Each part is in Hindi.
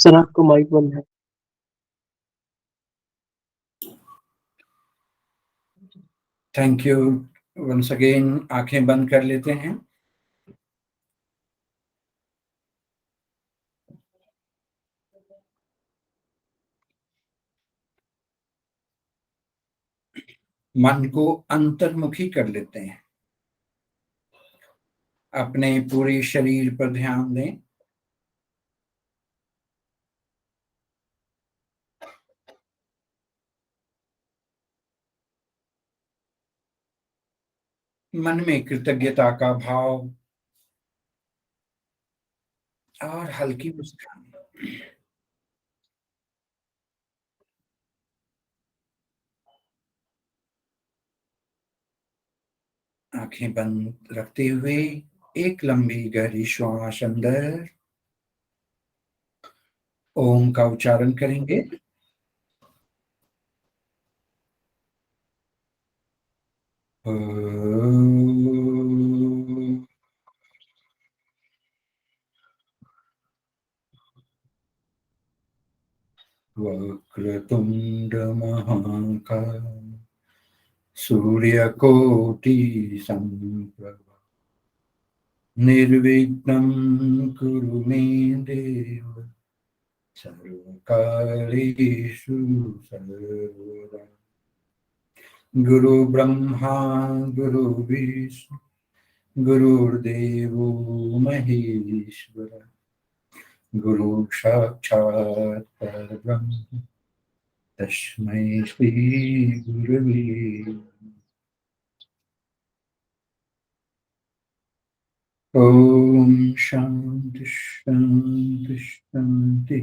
सर आपका माइक बंद है। Thank you once again. आंखें बंद कर लेते हैं। मन को अंतर्मुखी कर लेते हैं। अपने पूरे शरीर पर ध्यान दें। मन में कृतज्ञता का भाव और हल्की मुस्कान। आंखें बंद रखते हुए एक लंबी गहरी श्वास अंदर ओम का उच्चारण करेंगे। वक्रतुंड महाकाय सूर्यकोटि समप्रभा निर्विघ्नं कुरु मे देव सर्वकार्येषु सर्वदा। गुरु ब्रह्मा गुरु विष्णु गुरुर्देवो महेश्वर गुरु साक्षात् परब्रह्म तस्मै श्री गुरवे। ओम शांति शांति शांति।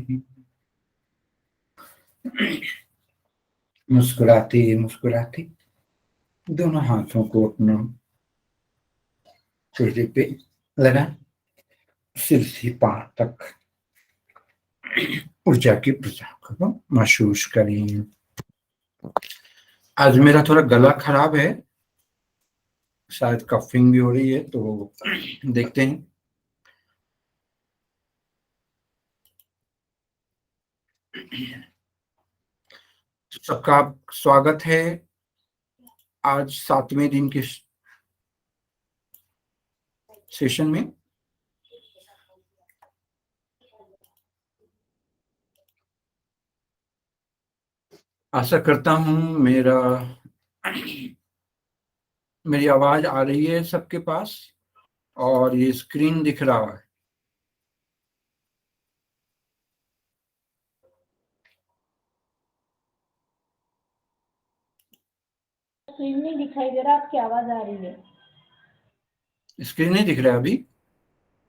मुस्कुराते मुस्कुराते दोनों हाथों को अपना चेहरे पे लगा, सिर से पांव तक ऊर्जा की प्रसाद को महसूस करें। आज मेरा थोड़ा गला खराब है, शायद कफिंग भी हो रही है, तो देखते हैं। सबका स्वागत है आज 7वें दिन के सेशन में। आशा करता हूं मेरी आवाज आ रही है सबके पास और ये स्क्रीन दिख रहा है। स्क्रीन नहीं दिखाई दे रहा, आपकी आवाज आ रही है। स्क्रीन नहीं दिख रहा है अभी?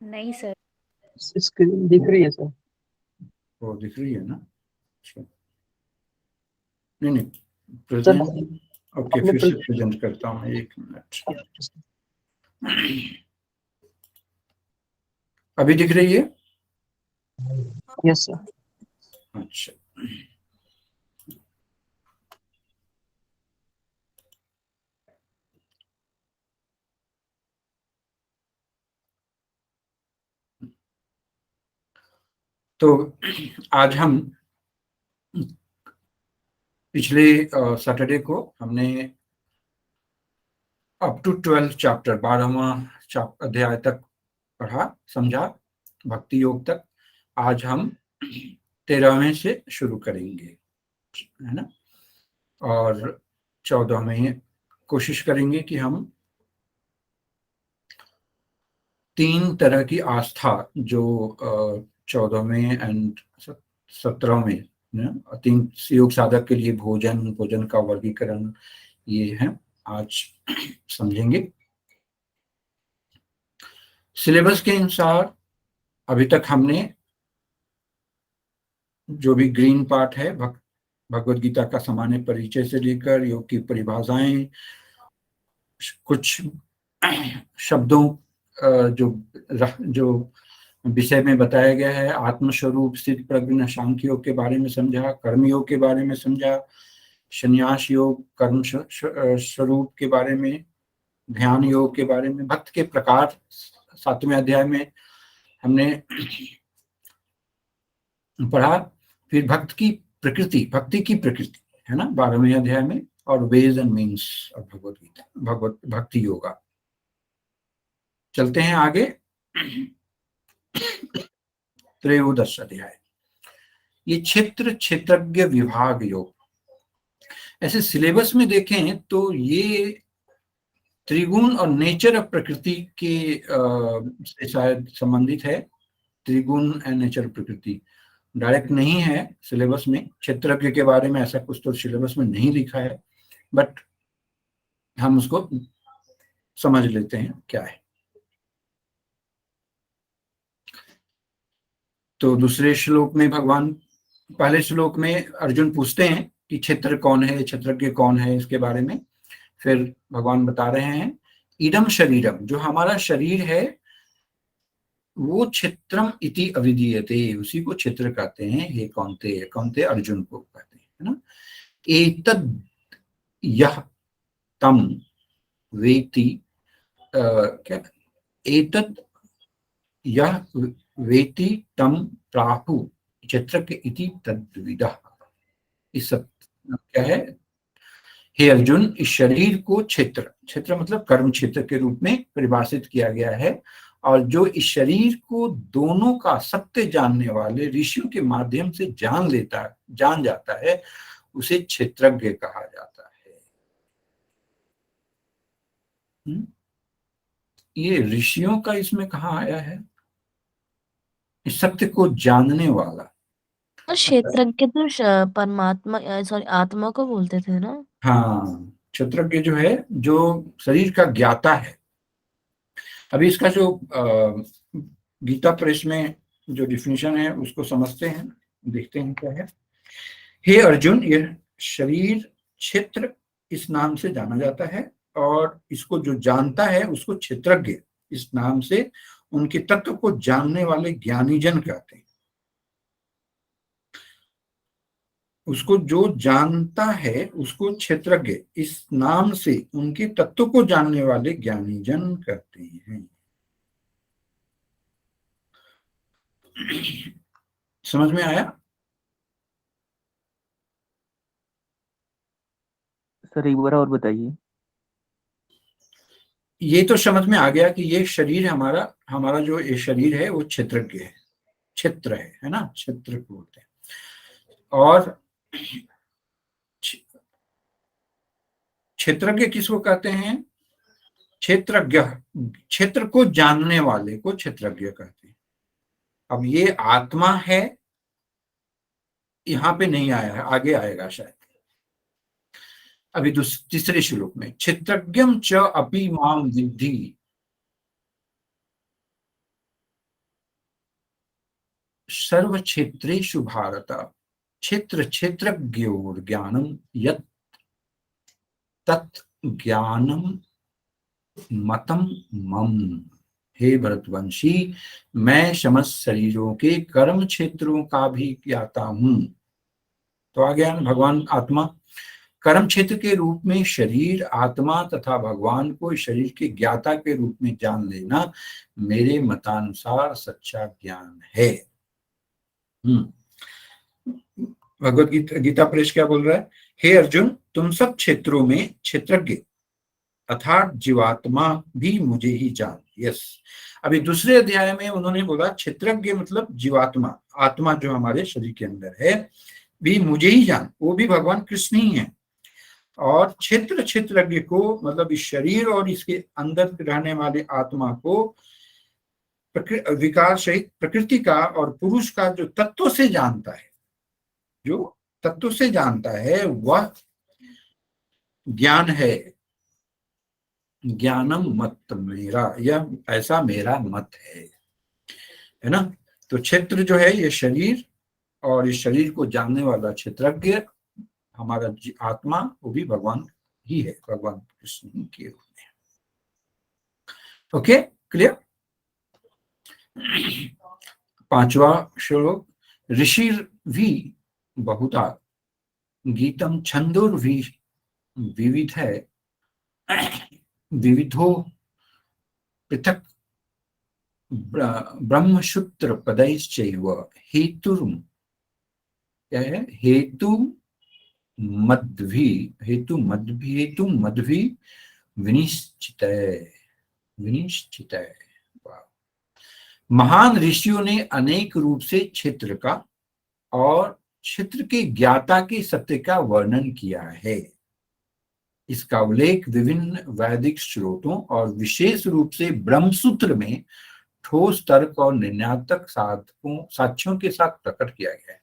नहीं सर, स्क्रीन दिख रही है सर। वो दिख रही है ना? नहीं सर प्रेजेंट। ओके, आपने फिर से प्रेजेंट करता हूँ, एक मिनट। अभी दिख रही है? Yes sir. अच्छा, तो आज हम पिछले सैटरडे को हमने अप टू 12 चैप्टर 12वां अध्याय तक पढ़ा, समझा, भक्ति योग तक। आज हम 13वें से शुरू करेंगे, है ना? और 14वें कोशिश करेंगे कि हम 3 तरह की आस्था जो 14वें एंड 17वें 3 योग साधक के लिए भोजन का वर्गीकरण ये है, आज समझेंगे। सिलेबस के अनुसार अभी तक हमने जो भी ग्रीन पार्ट है भगवद गीता का सामान्य परिचय से लेकर योग की परिभाषाएं, कुछ शब्दों जो विषय में बताया गया है, आत्मस्वरूप स्थित प्रज्ञ सांख्य योग के बारे में समझा, कर्म योग के बारे में समझा, संन्यास योग कर्म स्वरूप के बारे में, ध्यान योग के बारे में, भक्त के प्रकार 7वें अध्याय में हमने पढ़ा। फिर भक्ति की प्रकृति है ना 12वें अध्याय में, और वेज एंड मीन्स और भगवत गीता, भक्ति योगा। चलते हैं आगे। त्रयोदश अध्याय, ये क्षेत्रज्ञ विभाग योग। ऐसे सिलेबस में देखें तो ये त्रिगुण और नेचर ऑफ प्रकृति के से शायद संबंधित है। त्रिगुण एंड नेचर ऑफ प्रकृति डायरेक्ट नहीं है सिलेबस में, क्षेत्रज्ञ के बारे में ऐसा कुछ तो सिलेबस में नहीं लिखा है, बट हम उसको समझ लेते हैं क्या है। तो दूसरे श्लोक में भगवान, पहले श्लोक में अर्जुन पूछते हैं कि क्षेत्र कौन है, क्षेत्रज्ञ कौन है, इसके बारे में। फिर भगवान बता रहे हैं इदम शरीरम, जो हमारा शरीर है वो क्षेत्रम इति अविधीयते, उसी को क्षेत्र कहते हैं। हे कौन्तेय, कौन्तेय अर्जुन को कहते हैं, है ना। एतद् यह तम वेति, क्या, एतद् यह वेति तम प्राहु क्षेत्रज्ञ इति तद्विदः। इस सब क्या है, हे अर्जुन, इस शरीर को क्षेत्र मतलब कर्म क्षेत्र के रूप में परिभाषित किया गया है, और जो इस शरीर को दोनों का सत्य जानने वाले ऋषियों के माध्यम से जान जाता है, उसे क्षेत्रज्ञ कहा जाता है। ये ऋषियों का इसमें कहाँ आया है, इस सत्य को जानने वाला। तो क्षेत्रज्ञ तो परमात्मा, सॉरी, आत्मा को बोलते थे ना। हाँ, क्षेत्रज्ञ जो है जो शरीर का ज्ञाता है। अभी इसका जो गीता प्रेस में जो डिफिनेशन है उसको समझते हैं, देखते हैं क्या है। हे अर्जुन, यह शरीर क्षेत्र इस नाम से जाना जाता है, और इसको जो जानता है उसको क्षेत्रज्ञ इस नाम से उनके तत्व को जानने वाले ज्ञानीजन कहते हैं। उसको जो जानता है उसको क्षेत्रज्ञ इस नाम से उनके तत्व को जानने वाले ज्ञानीजन कहते हैं। समझ में आया? सर एक बार और बताइए। ये तो समझ में आ गया कि ये शरीर हमारा जो ये शरीर है वो क्षेत्रज्ञ है, क्षेत्र है ना, क्षेत्र को बोलते हैं। और क्षेत्रज्ञ किसको कहते हैं? क्षेत्रज्ञ, क्षेत्र को जानने वाले को क्षेत्रज्ञ कहते हैं। अब ये आत्मा है, यहां पे नहीं आया है, आगे आएगा शायद। अभी तीसरे श्लोक में क्षेत्रज्ञम च अपि माम विद्धि सर्व क्षेत्रेषु भारत क्षेत्रज्ञोर ज्ञानम यत् तत् ज्ञानम मतम मम। हे भरतवंशी, मैं समस्त शरीरों के कर्म क्षेत्रों का भी ज्ञाता हूं। तो आ गया भगवान आत्मा, कर्म क्षेत्र के रूप में शरीर, आत्मा तथा भगवान को शरीर के ज्ञाता के रूप में जान लेना मेरे मतानुसार सच्चा ज्ञान है। भगवत गीता प्रेस क्या बोल रहा है? हे अर्जुन, तुम सब क्षेत्रों में क्षेत्रज्ञ अर्थात जीवात्मा भी मुझे ही जान। यस, अभी दूसरे अध्याय में उन्होंने बोला क्षेत्रज्ञ मतलब जीवात्मा, आत्मा जो हमारे शरीर के अंदर है, भी मुझे ही जान, वो भी भगवान कृष्ण ही है। और क्षेत्रज्ञ को मतलब इस शरीर और इसके अंदर रहने वाले आत्मा को विकार सहित प्रकृति का और पुरुष का जो तत्व से जानता है, जो तत्व से जानता है वह ज्ञान है। ज्ञानम मत मेरा, यह ऐसा मेरा मत है ना। तो क्षेत्र जो है ये शरीर, और इस शरीर को जानने वाला क्षेत्रज्ञ हमारा आत्मा, वो भी भगवान ही है, भगवान कृष्ण के रूप में। Okay, clear? पांचवा श्लोक, ऋषिर भी बहुधा गीतम छंदोर्वी विविध है विविधो पृथक ब्रह्मसूत्र पदैश्चैव हेतुर्म क्या है? हेतु मद्भि विनिश्चित विनिश्चित। महान ऋषियों ने अनेक रूप से क्षेत्र का और क्षेत्र के ज्ञाता के सत्य का वर्णन किया है। इसका उल्लेख विभिन्न वैदिक स्रोतों और विशेष रूप से ब्रह्मसूत्र में ठोस तर्क और निर्णयात्मक साक्ष्यों के साथ प्रकट किया गया है।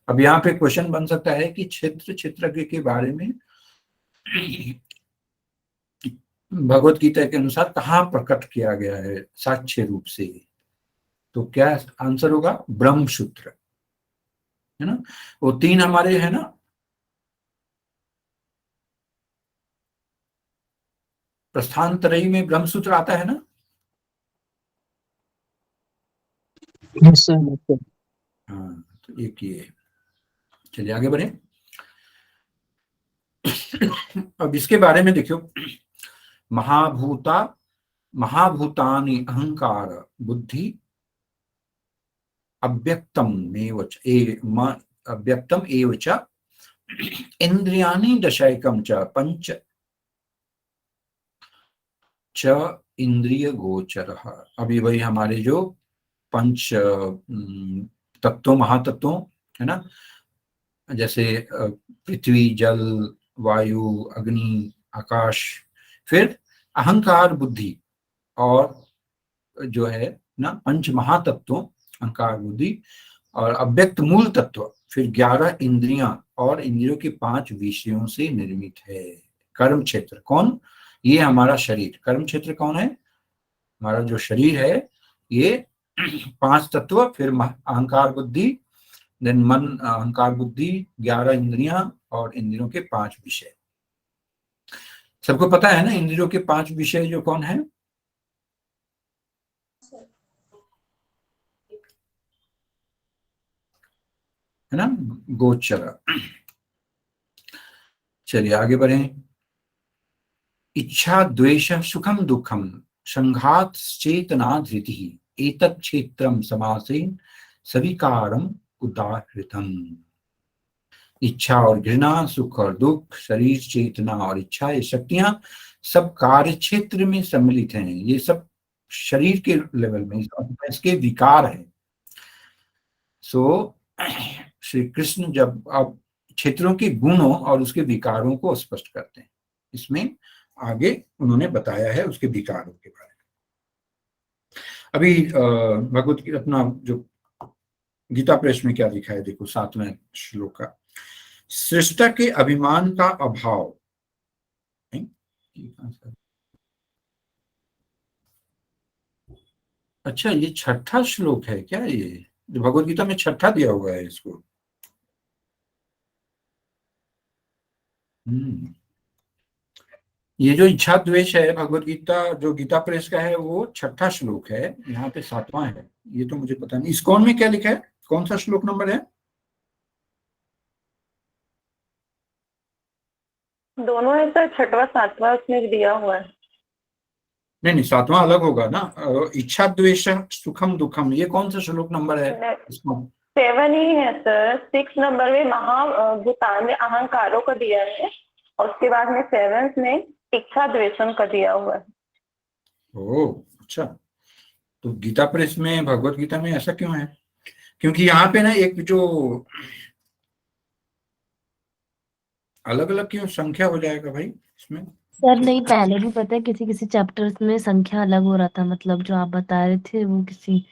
अब यहाँ पे क्वेश्चन बन सकता है कि क्षेत्रज्ञ के बारे में भगवत गीता के अनुसार कहाँ प्रकट किया गया है साक्ष्य रूप से? तो क्या आंसर होगा? ब्रह्मसूत्र, है ना। वो 3 हमारे है ना, प्रस्थानत्रयी में ब्रह्मसूत्र आता है ना। Yes sir. हाँ, तो एक ये। चलिए आगे बढ़े। अब इसके बारे में देखियो, महाभूतानि अहंकार बुद्धि अव्यक्तम एव च इंद्रियाणि दशैकम च पंच च इंद्रिय गोचर। अभी वही हमारे जो पंच तत्वों, महातत्वों है ना, जैसे पृथ्वी, जल, वायु, अग्नि, आकाश, फिर अहंकार, बुद्धि और जो है ना पंच महातत्वों, अहंकार, बुद्धि और अव्यक्त मूल तत्व, फिर 11 इंद्रियां और इंद्रियों के 5 विषयों से निर्मित है। कर्म क्षेत्र कौन? ये हमारा शरीर। कर्म क्षेत्र कौन है? हमारा जो शरीर है, ये 5 तत्व, फिर अहंकार, बुद्धि, देन मन, अहंकार, बुद्धि, 11 इंद्रियां और इंद्रियों के 5 विषय। सबको पता है ना इंद्रियों के 5 विषय जो कौन है? है ना, गोचर। चलिए आगे बढ़ें। इच्छा, द्वेष, सुखम दुखम, संघात, चेतना, धृति, एतत् क्षेत्रम समासेन सविकारम उदाहृतम। इच्छा और घृणा, सुख और दुख, शरीर, चेतना और इच्छा, ये शक्तियां सब कार्य क्षेत्र में सम्मिलित हैं। ये सब शरीर के लेवल में इसके विकार है। सो श्री कृष्ण जब अब क्षेत्रों के गुणों और उसके विकारों को स्पष्ट करते हैं, इसमें आगे उन्होंने बताया है उसके विकारों के बारे में। अभी भगवत गीता अपना जो गीता प्रेस में क्या लिखा है देखो, 7वें श्लोक का, सृष्टा के अभिमान का अभाव। अच्छा, ये 6ठा श्लोक है क्या? ये जो भगवत गीता में 6ठा दिया हुआ है इसको। ये जो इच्छा द्वेष है भगवत गीता जो गीता प्रेस का है, वो 6ठा श्लोक है, यहाँ पे 7वां है। ये तो मुझे पता नहीं। इस्कॉन में क्या लिखा है, कौन सा श्लोक नंबर है? दोनों है सर, 6वां 7वां उसमें दिया हुआ है। नहीं, 7वां अलग होगा ना। इच्छा द्वेष सुखम दुखम, ये कौन सा श्लोक नंबर है? 7 ही है सर। 6 नंबर में महाभूतान में अहंकारों का दिया है और उसके बाद में 7 में इच्छा द्वेषम का दिया हुआ है। ओह अच्छा, तो गीता प्रेस में भगवत गीता में ऐसा क्यों है? क्योंकि यहाँ पे ना एक जो अलग अलग क्यों संख्या हो जाएगा भाई इसमें? सर नहीं, पहले भी पता है किसी किसी चैप्टर्स में संख्या अलग हो रहा था। मतलब जो आप बता रहे थे वो किसी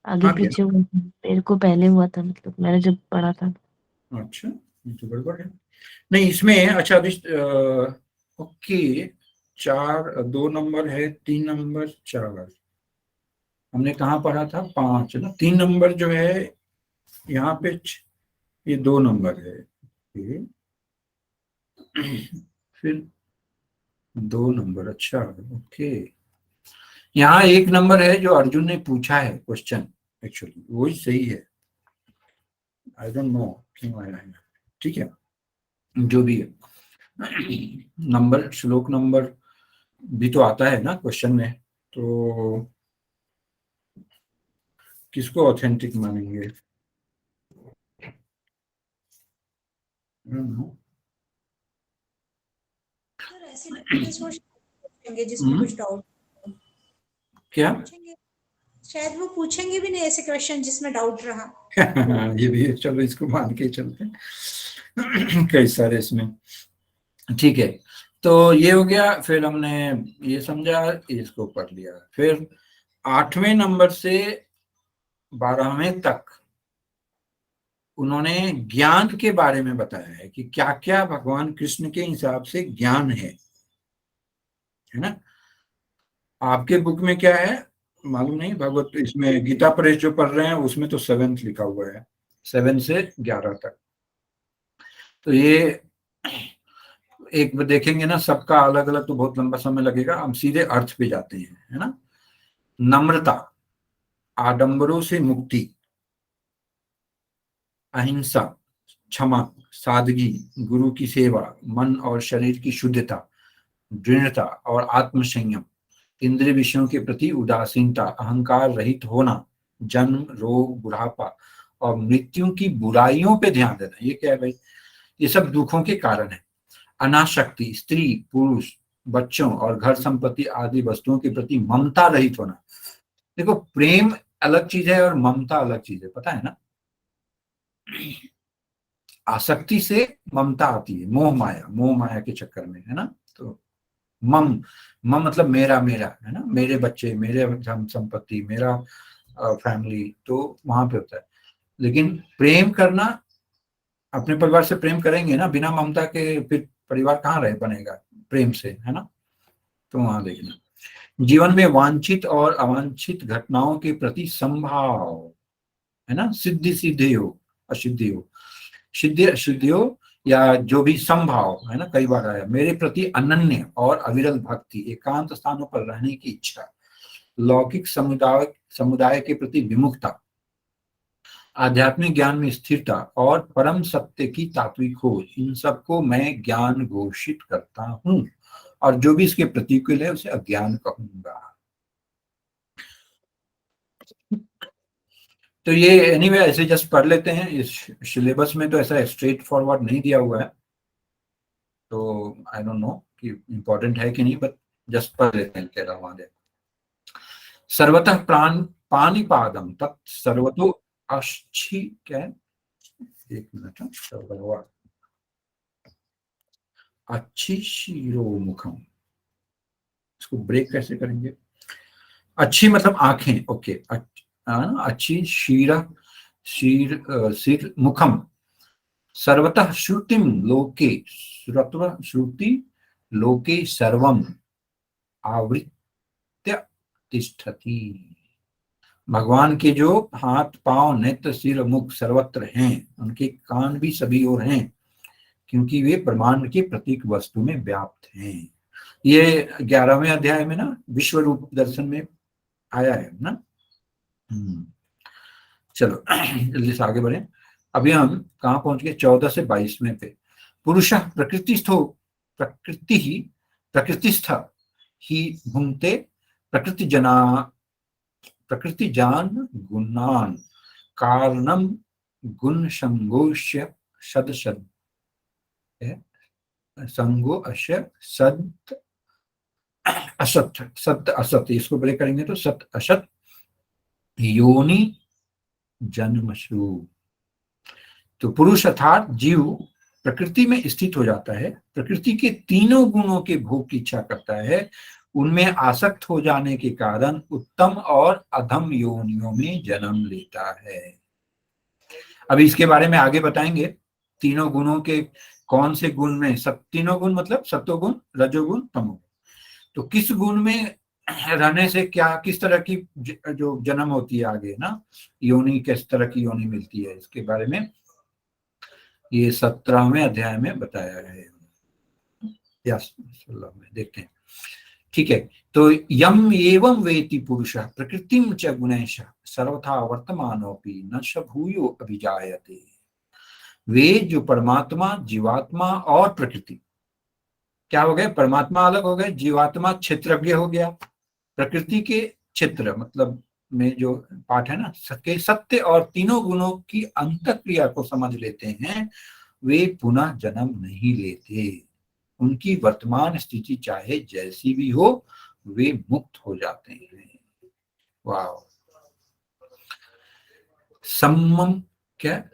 आगे हाँ क्या? पीछे हुआ था। मेरे को पहले हुआ था, मतलब मैंने जब पढ़ा था। अच्छा, ये तो गड़बड़ है। नहीं इसमें अच्छा अभी ओके, 4 2 नंबर है, 3 नंबर 4 हमने कहाँ पढ़ा था? 5 ना। 3 नंबर जो है यहाँ पे ये 2 नंबर है, फिर 2 नंबर। अच्छा ओके, यहाँ 1 नंबर है जो अर्जुन ने पूछा है क्वेश्चन, एक्चुअली वही सही है। आई डोंट नो क्यों आया है, ठीक है जो भी है। नंबर, श्लोक नंबर भी तो आता है ना क्वेश्चन में, तो किसको ऑथेंटिक मानेंगे? सर ऐसे पूछेंगे जिसमें कुछ डाउट क्या पूछेंगे, शायद वो पूछेंगे भी नहीं ऐसे क्वेश्चन जिसमें डाउट रहा। ये भी है, चलो इसको मान के चलते हैं। कई सारे इसमें, ठीक है। तो ये हो गया, फिर हमने ये समझा, इसको पढ़ लिया। फिर 8वें नंबर से 12वें तक उन्होंने ज्ञान के बारे में बताया है कि क्या क्या भगवान कृष्ण के हिसाब से ज्ञान है ना। आपके बुक में क्या है मालूम नहीं, भगवत इसमें गीता प्रेस जो पढ़ रहे हैं उसमें तो 7th लिखा हुआ है, 7 से 11 तक। तो ये एक देखेंगे ना, सबका अलग अलग, तो बहुत लंबा समय लगेगा। हम सीधे अर्थ पे जाते हैं, है ना। नम्रता, आडंबरों से मुक्ति, अहिंसा, क्षमा, सादगी, गुरु की सेवा, मन और शरीर की शुद्धता, दृढ़ता और आत्मसंयम, इंद्रिय विषयों के प्रति उदासीनता, अहंकार रहित होना, जन्म, रोग, बुढ़ापा और मृत्यु की बुराइयों पे ध्यान देना। ये क्या है भाई? ये सब दुखों के कारण है। अनासक्ति, स्त्री, पुरुष, बच्चों और घर संपत्ति आदि वस्तुओं के प्रति ममता रहित होना। देखो, प्रेम अलग चीज है और ममता अलग चीज है, पता है ना। आसक्ति से ममता आती है, मोह माया के चक्कर में, है ना। तो मम मतलब मेरा है ना, मेरे बच्चे, मेरे धन संपत्ति, मेरा फैमिली, तो वहां पे होता है। लेकिन प्रेम करना, अपने परिवार से प्रेम करेंगे ना बिना ममता के, फिर परिवार कहाँ रहे बनेगा प्रेम से, है ना। तो वहां देखना। जीवन में वांछित और अवांछित घटनाओं के प्रति संभाव, है ना। सिद्धि हो, असिद्धि हो, सिद्धि असिद्धि हो, या जो भी संभाव है ना, कई बार आया। मेरे प्रति अनन्य और अविरल भक्ति, एकांत स्थानों पर रहने की इच्छा, लौकिक समुदाय के प्रति विमुखता, आध्यात्मिक ज्ञान में स्थिरता और परम सत्य की तात्विक खोज, इन सबको मैं ज्ञान घोषित करता हूं। और जो भी इसके प्रतिकूल है उसे अज्ञान कहूंगा। तो ये एनीवे ऐसे जस्ट पढ़ लेते हैं। इस सिलेबस में तो ऐसा स्ट्रेट फॉरवर्ड नहीं दिया हुआ है, तो आई डोंट नो कि इंपॉर्टेंट है कि नहीं, बट जस्ट पढ़ लेते हैं क्या रहा है। सर्वतः पाणिपादम तत् सर्वतो अच्छी, क्या है, एक मिनट, अच्छी शिरोमुखम, इसको ब्रेक कैसे करेंगे? अच्छी मतलब आंखें, ओके। अच्छी सिर मुखम, सर्वतः श्रुतिम लोके, श्रुति लोके सर्वम आवृत्य तिष्ठति। भगवान के जो हाथ, पांव, नेत्र, सिर, मुख सर्वत्र हैं, उनके कान भी सभी ओर हैं, क्योंकि वे ब्रह्मांड के प्रतीक वस्तु में व्याप्त हैं। ये 11वें अध्याय में ना विश्व रूप दर्शन में आया है ना। चलो जल्दी से आगे बढ़े। अभी हम कहाँ पहुंच गए? 14 से 22वें पे। पुरुष प्रकृतिस्थ ही भुंक्ते प्रकृति जान गुणान कारणम गुण संगोष्य सद संगो अश्य सत असत, इसको ब्रेक करेंगे तो सत असत योनि जन्मशु। तो पुरुष अर्थात जीव प्रकृति में स्थित हो जाता है, प्रकृति के तीनों गुणों के भोग की इच्छा करता है, उनमें आसक्त हो जाने के कारण उत्तम और अधम योनियों में जन्म लेता है। अभी इसके बारे में आगे बताएंगे। तीनों गुणों के कौन से गुण में, सब तीनों गुण मतलब सत्वगुण, रजोगुण, तमोगुण, तो किस गुण में रहने से क्या, किस तरह की जो जन्म होती है आगे ना, योनि किस तरह की योनि मिलती है, इसके बारे में ये 17वें अध्याय में बताया है या 16 में, देखते हैं। ठीक है, तो यम एवं वेति पुरुष प्रकृतिम च गुणैश सर्वथा वर्तमानोपि न स भूयो अभिजायते। वे जो परमात्मा, जीवात्मा और प्रकृति क्या हो गए? परमात्मा अलग हो गए, जीवात्मा क्षेत्रज्ञ हो गया, प्रकृति के क्षेत्र मतलब में जो पाठ है ना, सत्य और तीनों गुणों की अंतःक्रिया को समझ लेते हैं, वे पुनः जन्म नहीं लेते। उनकी वर्तमान स्थिति चाहे जैसी भी हो, वे मुक्त हो जाते हैं। वाह।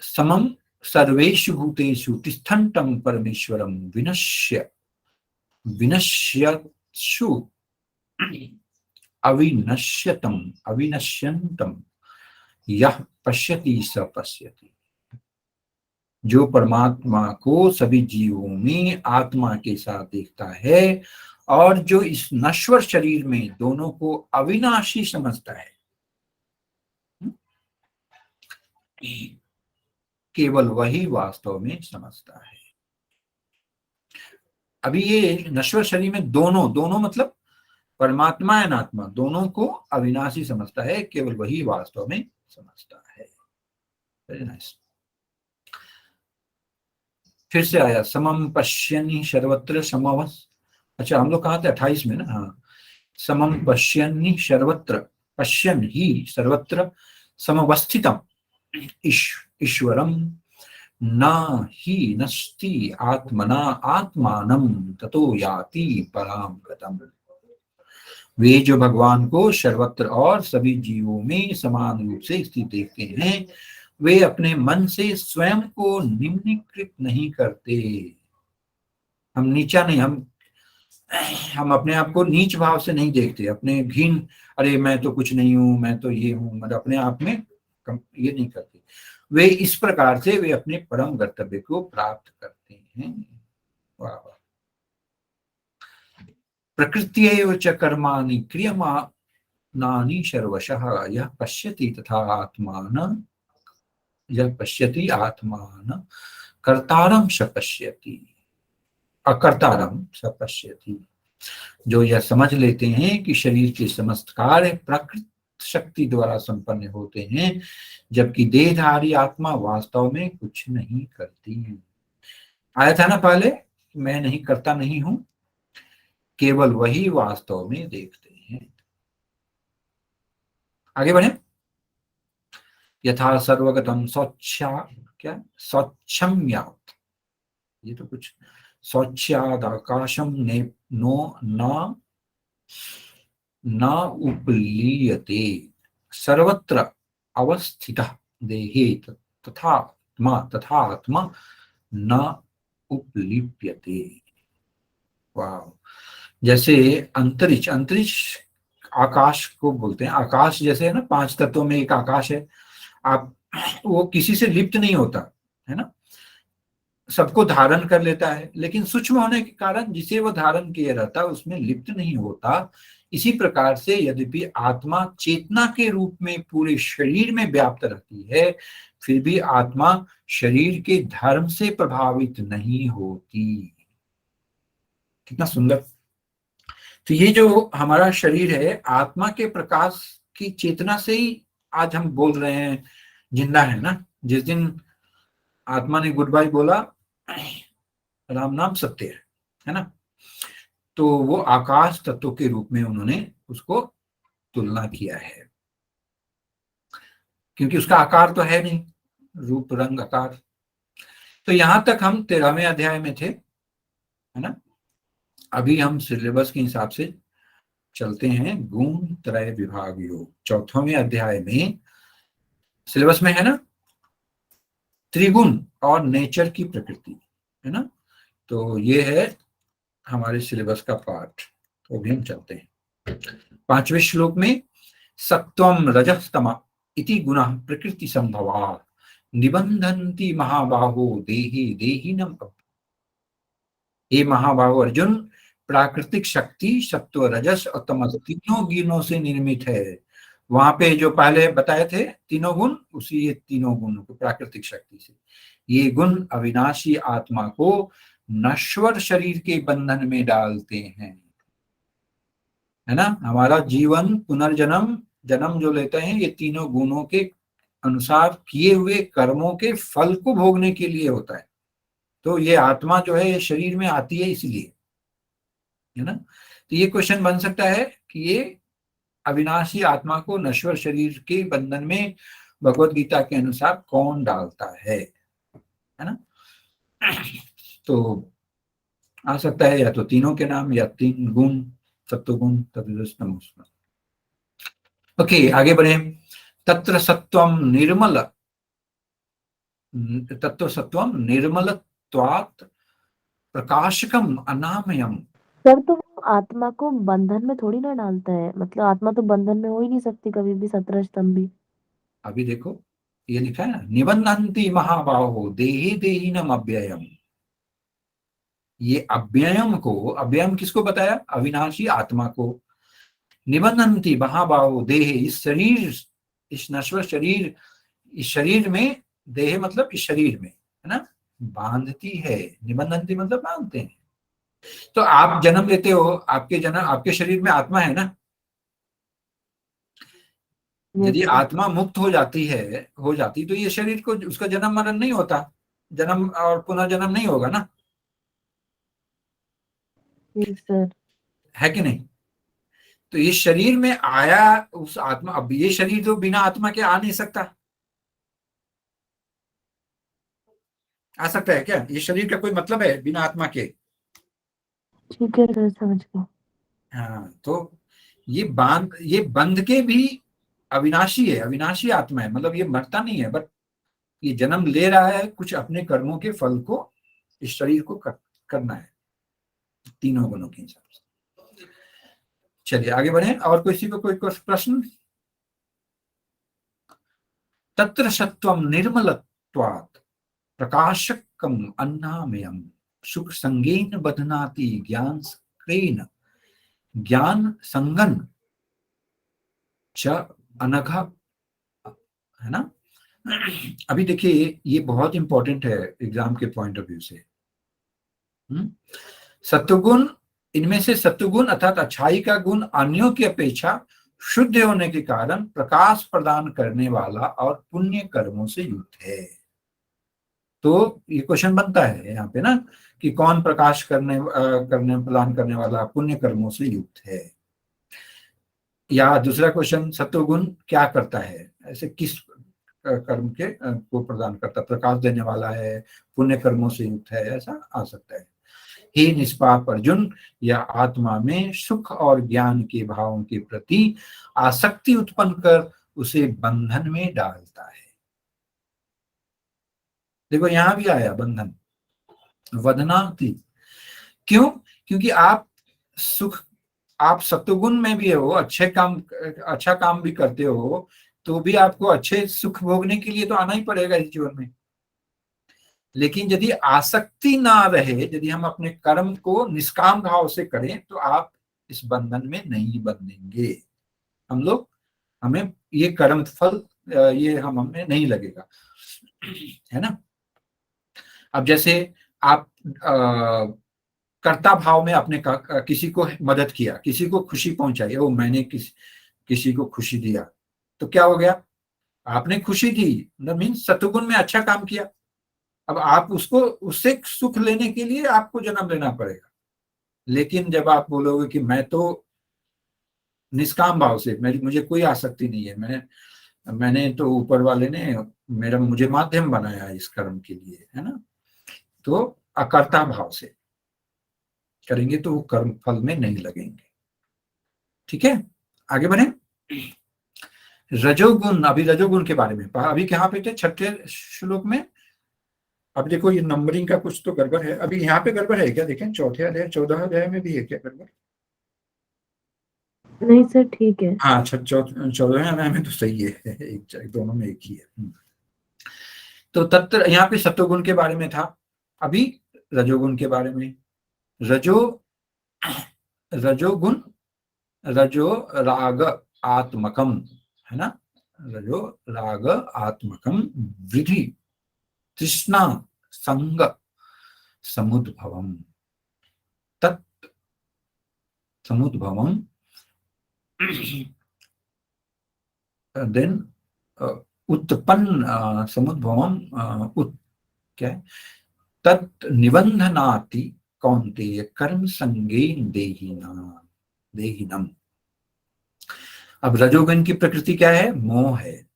समम सर्वेषु भूतेषु तिष्ठन्तं परमेश्वरं विनश्यत्सु अविनश्यंतम यह पश्यति स पश्यति। जो परमात्मा को सभी जीवों में आत्मा के साथ देखता है और जो इस नश्वर शरीर में दोनों को अविनाशी समझता है, केवल वही वास्तव में समझता है। अभी ये नश्वर शरीर में दोनों मतलब परमात्मा एवं आत्मा दोनों को अविनाशी समझता है, केवल वही वास्तव में समझता है। Very nice. फिर से आया समम पश्यन्हि सर्वत्र समवस्। अच्छा, हम लोग कहा थे 28 में ना। हाँ, समम पश्यन्हि सर्वत्र, पश्यन् ही सर्वत्र समवस्थितम ईश्वरम न ही नस्ति आत्मना आत्मानं ततो याति पराम गतम्। वे जो भगवान को सर्वत्र और सभी जीवों में समान रूप से स्थित देखते हैं, वे अपने मन से स्वयं को निम्नीकृत नहीं करते। हम नीचा नहीं, हम अपने आप को नीच भाव से नहीं देखते, अपने घिन, अरे मैं तो कुछ नहीं हूं, मैं तो ये हूं, मतलब अपने आप में ये नहीं करते। वे इस प्रकार से वे अपने परम कर्तव्य को प्राप्त करते हैं। वाह। प्रकृत्यैव च कर्माणि क्रियमाणानि सर्वशः यः पश्यति तथा आत्मान, यह पश्यति आत्मान कर्तारं स पश्यति अकर्तारं स पश्यति। जो यह समझ लेते हैं कि शरीर के समस्त कार्य प्रकृति शक्ति द्वारा संपन्न होते हैं, जबकि देहधारी आत्मा वास्तव में कुछ नहीं करती। आया था ना पहले, मैं नहीं करता नहीं हूं, केवल वही वास्तव में देखते हैं। आगे बढ़े। यथा सर्वगतम स्वच्छम्यात्, ये तो कुछ स्वच्छाद आकाशम ने नो न उपलीयते सर्वत्र अवस्थितः देहे तथा आत्मा न उपलिप्यते। वाह। जैसे अंतरिक्ष आकाश को बोलते हैं। आकाश जैसे है ना, 5 तत्वों में एक आकाश है। आप वो किसी से लिप्त नहीं होता है ना, सबको धारण कर लेता है, लेकिन सूक्ष्म होने के कारण जिसे वो धारण किए रहता है उसमें लिप्त नहीं होता। इसी प्रकार से यद्यपि आत्मा चेतना के रूप में पूरे शरीर में व्याप्त रहती है, फिर भी आत्मा शरीर के धर्म से प्रभावित नहीं होती। कितना सुंदर। तो ये जो हमारा शरीर है, आत्मा के प्रकाश की चेतना से ही आज हम बोल रहे हैं, जिंदा है ना। जिस दिन आत्मा ने गुड बाय बोला, राम नाम सत्य है ना, तो वो आकाश तत्व के रूप में उन्होंने उसको तुलना किया है, क्योंकि उसका आकार तो है नहीं, रूप रंग आकार। तो यहां तक हम 13वें अध्याय में थे, है ना। अभी हम सिलेबस के हिसाब से चलते हैं। गुण त्रय विभाग योग 4वें अध्याय में सिलेबस में है ना, त्रिगुण और नेचर की प्रकृति, है ना। तो ये है हमारे सिलेबस का पार्ट। तो अभी हम चलते हैं 5वें श्लोक में। सत्वम रजस्तम इति गुणः प्रकृति संभवा निबंधन्ति महाबाहो देहि देहिनम। ये महाबाहो अर्जुन, प्राकृतिक शक्ति सत्व रजस और तमस तीनों गुणों से निर्मित है। वहां पे जो पहले बताए थे तीनों गुण, उसी ये तीनों गुणों को प्राकृतिक शक्ति से, ये गुण अविनाशी आत्मा को नश्वर शरीर के बंधन में डालते हैं, है ना। हमारा जीवन जन्म जो लेते हैं, ये तीनों गुणों के अनुसार किए हुए कर्मों के फल को भोगने के लिए होता है। तो ये आत्मा जो है ये शरीर में आती है इसलिए, है ना। तो ये क्वेश्चन बन सकता है कि ये अविनाशी आत्मा को नश्वर शरीर के बंधन में भगवत गीता के अनुसार कौन डालता है ना। तो आ सकता है या तो तीनों के नाम या तीन गुण, सत्वगुण तत्वदर्श तमोगुण। ओके, आगे बढ़े। तत्र सत्वम निर्मल, तत्व सत्वम निर्मलत्वात् प्रकाशकम अनामयम। सर तो वो आत्मा को बंधन में थोड़ी ना डालता है, मतलब आत्मा तो बंधन में हो ही नहीं सकती कभी भी, 17 स्तंभ भी। अभी देखो ये लिखा है ना, निबंधन्ति महाबाहो देहि देहिनम अव्ययम। ये अव्ययम को, अव्ययम किसको बताया? अविनाशी आत्मा को। निबंधन्ति महाबाहो देहे, इस शरीर, इस नश्वर शरीर, इस शरीर में, देह मतलब इस शरीर में, है ना, बांधती है। निबंधन्ति मतलब बांधते हैं। तो आप जन्म लेते हो, आपके जन्म, आपके शरीर में आत्मा है ना। यदि आत्मा मुक्त हो जाती है, हो जाती, तो ये शरीर को, उसका जन्म मरण नहीं होता, जन्म और पुनर्जन्म नहीं होगा ना, सर है कि नहीं? तो इस शरीर में आया उस आत्मा, अब ये शरीर तो बिना आत्मा के आ नहीं सकता। आ सकता है क्या? ये शरीर का कोई मतलब है बिना आत्मा के? ठीक है सर, समझ गया। हाँ, तो ये बंध के भी अविनाशी है, अविनाशी आत्मा है, मतलब ये मरता नहीं है, बट ये जन्म ले रहा है कुछ अपने कर्मों के फल को इस शरीर को करना है, तीनों गुणों के हिसाब से। चलिए आगे बढ़े। और किसी को कोई प्रश्न? तत्र सत्वम निर्मलत्वात् प्रकाशकम अन्नामयम सुख संगेन बधनाति ज्ञान सक्रेन ज्ञान संगन च अनघा, है ना। अभी देखिए ये बहुत इंपॉर्टेंट है एग्जाम के पॉइंट ऑफ व्यू से। सत्वगुण, इनमें से सत्वगुण अर्थात अच्छाई का गुण अन्यों की अपेक्षा शुद्ध होने के कारण प्रकाश प्रदान करने वाला और पुण्य कर्मों से युक्त है। तो ये क्वेश्चन बनता है यहाँ पे ना कि कौन प्रकाश करने प्रदान करने वाला पुण्य कर्मों से युक्त है। या दूसरा क्वेश्चन, सत्वगुण क्या करता है, ऐसे किस कर्म के को प्रदान करता, प्रकाश देने वाला है, पुण्य कर्मों से युक्त है, ऐसा आ सकता है। हे निष्पाप अर्जुन, यह आत्मा में सुख और ज्ञान के भावों के प्रति आसक्ति उत्पन्न कर उसे बंधन में डालता है। देखो यहां भी आया बंधन, वदनाति। क्यों? क्योंकि आप सत्वगुण में भी हो, अच्छा काम भी करते हो, तो भी आपको अच्छे सुख भोगने के लिए तो आना ही पड़ेगा इस जीवन में। लेकिन यदि आसक्ति ना रहे, यदि हम अपने कर्म को निष्काम भाव से करें, तो आप इस बंधन में नहीं बंधेंगे। हमें ये कर्म फल ये हमें नहीं लगेगा, है ना। अब जैसे आप कर्ता भाव में अपने किसी को मदद किया, किसी को खुशी पहुंचाई, वो मैंने किसी को खुशी दिया, तो क्या हो गया? आपने खुशी दी, मीन्स सत्वगुण में अच्छा काम किया। अब आप उससे सुख लेने के लिए आपको जन्म लेना पड़ेगा। लेकिन जब आप बोलोगे कि मैं तो निष्काम भाव से, मुझे कोई आसक्ति नहीं है, मैंने तो ऊपर वाले ने मुझे माध्यम बनाया इस कर्म के लिए, है ना, तो अकर्ता भाव से करेंगे तो वो कर्म फल में नहीं लगेंगे। ठीक है, आगे बढ़े। रजोगुण, अभी रजोगुण के बारे में, अभी कहाँ पे थे? 6ठे श्लोक में। अब देखो ये नंबरिंग का कुछ तो गड़बड़ है, अभी यहाँ पे गड़बड़ है क्या? देखें 4ठे अध्याय 14 अध्याय में भी है क्या गड़बड़? नहीं सर ठीक है। हाँ, 14वें अध्याय में तो सही है, एक दोनों में एक ही है। तो तत्र यहाँ पे सत्वगुण के बारे में था, अभी रजोगुण के बारे में। रजोगुण, रजो राग आत्मकम, है ना, रजो राग आत्मकम वृद्धि तृष्णा संग समुद्भवम, तत् समुद्भवम, देन उत्पन्न समुद्भवम, क्या है? तत् निबंधनाति कौन्तेय कर्म संगेन देहिनम। अब रजोगुण की प्रकृति क्या है? मोह है।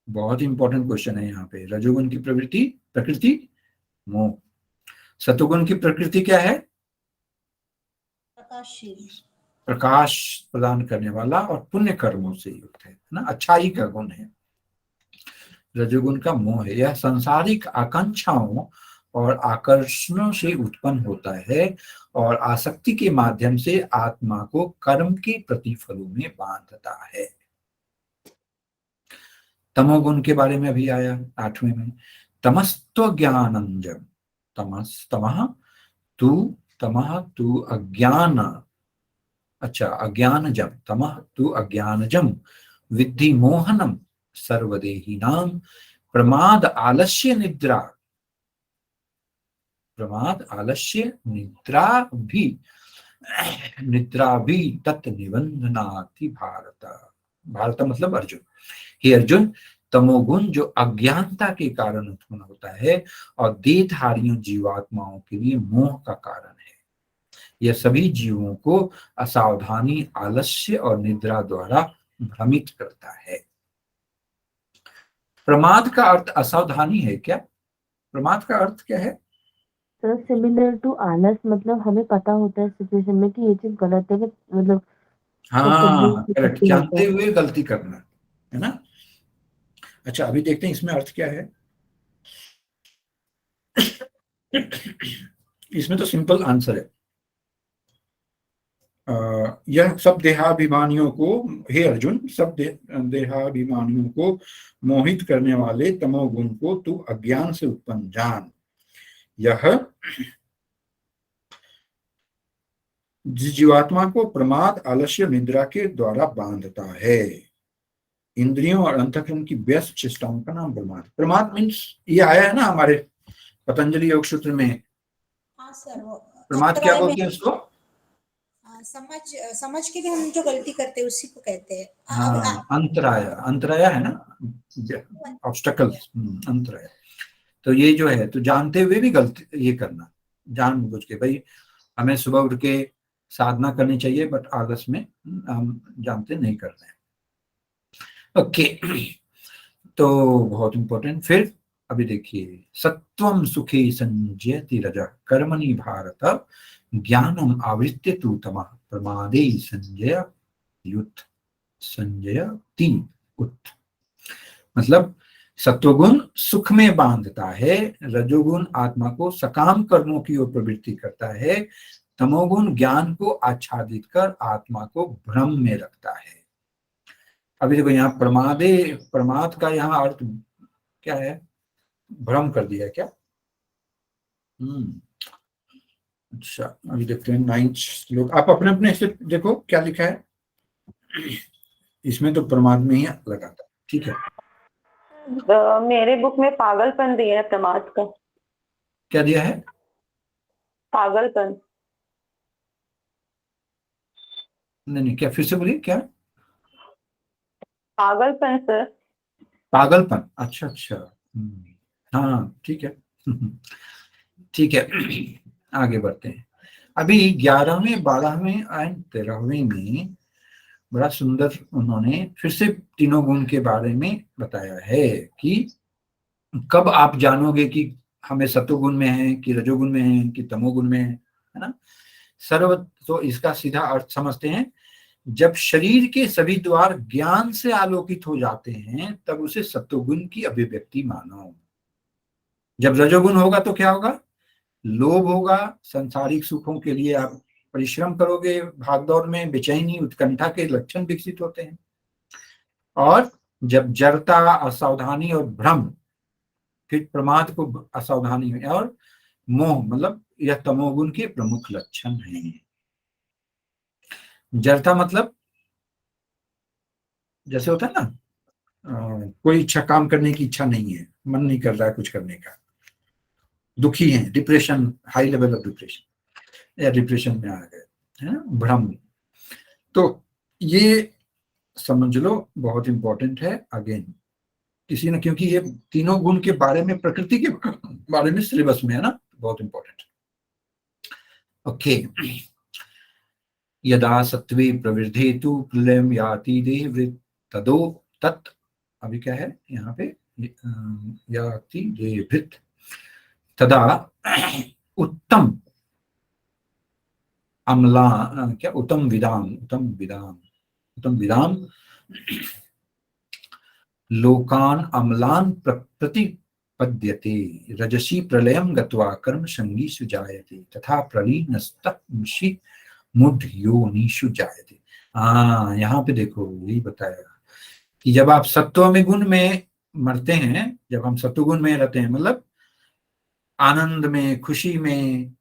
बहुत इंपॉर्टेंट क्वेश्चन है यहाँ पे। रजोगुण की प्रकृति मोह। सत्वगुण की प्रकृति क्या है? प्रकाशशील। प्रकाश प्रदान करने वाला और पुण्य कर्मों से युक्त है ना, अच्छाई का गुण है। रजोगुण का मोह है, यह सांसारिक आकांक्षाओं और आकर्षणों से उत्पन्न होता है और आसक्ति के माध्यम से आत्मा को कर्म के प्रतिफलों में बांधता है। तमोगुण के बारे में अभी आया 8वें में, तमस्त्व ज्ञानंजम, तमः तू अज्ञान, अच्छा अज्ञानजम, तमः तू अज्ञानजम विद्धि मोहनम सर्वदेहिनां प्रमाद आलस्य निद्रा, प्रमाद आलस्य निद्रा भी तत् निबंधनाति भारत। भारत मतलब अर्जुन। हे अर्जुन, तमोगुण जो अज्ञानता के कारण उत्पन्न होता है और देहधारियों जीवात्माओं के लिए मोह का कारण है। यह सभी जीवों को असावधानी, आलस्य और निद्रा द्वारा भ्रमित करता है। प्रमाद का अर्थ असावधानी है क्या? प्रमाद का अर्थ क्या है? सर सिमिलर टू आलस, मतलब हमें पता होता है सिचुएशन में कि ये चीज गलत है, मतलब हाँ करेक्ट, जानते हुए गलती करना है ना। अच्छा अभी देखते हैं इसमें अर्थ क्या है। इसमें तो सिंपल आंसर है। यह सब देहाभिमानियों को, हे अर्जुन, सब देहाभिमानियों को मोहित करने वाले तमोगुण को तू अज्ञान से उत्पन्न जान। यह जीवात्मा को प्रमाद, आलस्य, निद्रा के द्वारा बांधता है। इंद्रियों और अंतःकरण की व्यस्त चेष्टाओं का नाम प्रमाद। प्रमाद मीन्स ये आया है ना हमारे पतंजलि योग सूत्र में। हाँ सर, वो प्रमाद क्या बोलते हैं उसको? समझ के भी हम जो गलती करते हैं उसी को कहते हैं। हाँ अंतराय, अंतराय है ना, ऑब्स्टकल, अंतराय। तो ये जो है, तो जानते हुए भी गलती ये करना, जानबूझ के, भाई हमें सुबह उठ के साधना करनी चाहिए बट आलस में हम जानते नहीं कर रहे हैं। ओके तो बहुत इंपॉर्टेंट। फिर अभी देखिए, सत्वम सुखे संजयति रजः कर्मणि भारत ज्ञानम आवृत्य तु तमः प्रमादे संजयति उत। मतलब सत्वगुण सुख में बांधता है, रजोगुण आत्मा को सकाम कर्मों की ओर प्रवृत्ति करता है, तमोगुण ज्ञान को आच्छादित कर आत्मा को भ्रम में रखता है। अभी देखो यहाँ प्रमाद का यहाँ अर्थ क्या है? भ्रम कर दिया क्या? अच्छा अभी देखते हैं 9th श्लोक। आप अपने अपने से देखो क्या लिखा है इसमें, तो प्रमाद में ही लगा था, ठीक है। मेरे बुक में पागलपन दिया है प्रमाद का। क्या दिया है? पागलपन। नहीं, क्या फिर से बोलिए, क्या? पागलपन सर। पागलपन, अच्छा। हाँ ठीक है। ठीक है, आगे बढ़ते हैं। अभी 11वें, 12वें और 13वें में बड़ा सुंदर उन्होंने फिर से तीनों गुण के बारे में बताया है कि कब आप जानोगे कि हमें सत्वगुण में है कि रजोगुण में है कि तमोगुण में है ना। तो इसका सीधा अर्थ समझते हैं, जब शरीर के सभी द्वार ज्ञान से आलोकित हो जाते हैं तब उसे सत्वगुण की अभिव्यक्ति मानो। जब रजोगुण होगा तो क्या होगा? लोभ होगा, सांसारिक सुखों के लिए आप परिश्रम करोगे, भागदौड़ में बेचैनी, उत्कंठा के लक्षण विकसित होते हैं। और जब जड़ता, असावधानी और भ्रम, फिर प्रमाद को असावधानी में, और मोह, मतलब यह तमोगुण के प्रमुख लक्षण हैं। जड़ता मतलब जैसे होता है ना, कोई इच्छा, काम करने की इच्छा नहीं है, मन नहीं कर रहा है कुछ करने का, दुखी है, depression, high level of depression या डिप्रेशन में आ गए, है ना, भ्रम। तो ये समझ लो, बहुत इंपॉर्टेंट है। अगेन किसी ने, क्योंकि ये तीनों गुण के बारे में, प्रकृति के बारे में सिलेबस में है ना, बहुत इंपॉर्टेंट। ओके, यदा सत्वे प्रवृद्धेतु प्रलयं याति देहवृत् तदो तत्, अभी क्या है यहाँ पे, याति देहवृत् तदा उत्तम अम्ला क्या उत्तम विदाम लोकान अम्लान प्रतिपद्यते रजसी प्रलयम गत्वा कर्म संगी सुजायते तथा प्रलीनस्तमसि मुढ़ योनिषु जायते। हाँ, यहाँ पे देखो यही बताया कि जब आप सत्व में गुण में मरते हैं, जब हम सत्वगुण में रहते हैं, मतलब आनंद में, खुशी में,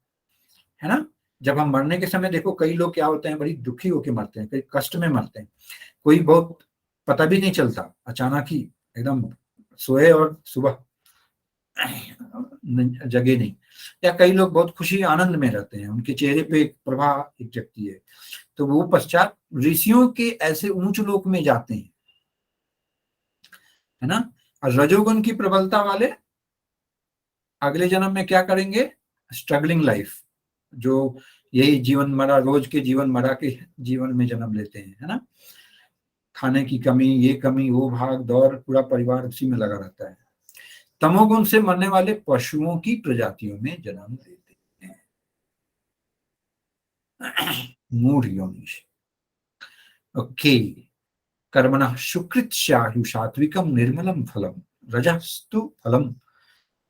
है ना, जब हम मरने के समय देखो कई लोग क्या होते हैं, बड़ी दुखी होकर मरते हैं, कई कष्ट में मरते हैं, कोई बहुत पता भी नहीं चलता, अचानक ही एकदम सोए और सुबह जगे नहीं। या कई लोग बहुत खुशी आनंद में रहते हैं, उनके चेहरे पे एक प्रभा एक जगती है, तो वो पश्चात ऋषियों के ऐसे ऊंच लोक में जाते हैं, है ना। और रजोगुण की प्रबलता वाले अगले जन्म में क्या करेंगे, स्ट्रगलिंग लाइफ, जो यही जीवन मरा, रोज के जीवन मरा के जीवन में जन्म लेते हैं, है ना, खाने की कमी, ये कमी, वो भाग दौड़, पूरा परिवार उसी में लगा रहता है। तमोगुण से मरने वाले पशुओं की प्रजातियों में जन्म लेते हैं। मूढ़ योनिष। ओके, कर्मणः सुकृत स्यायु सात्विकम निर्मलम फलम रजस्तु फलम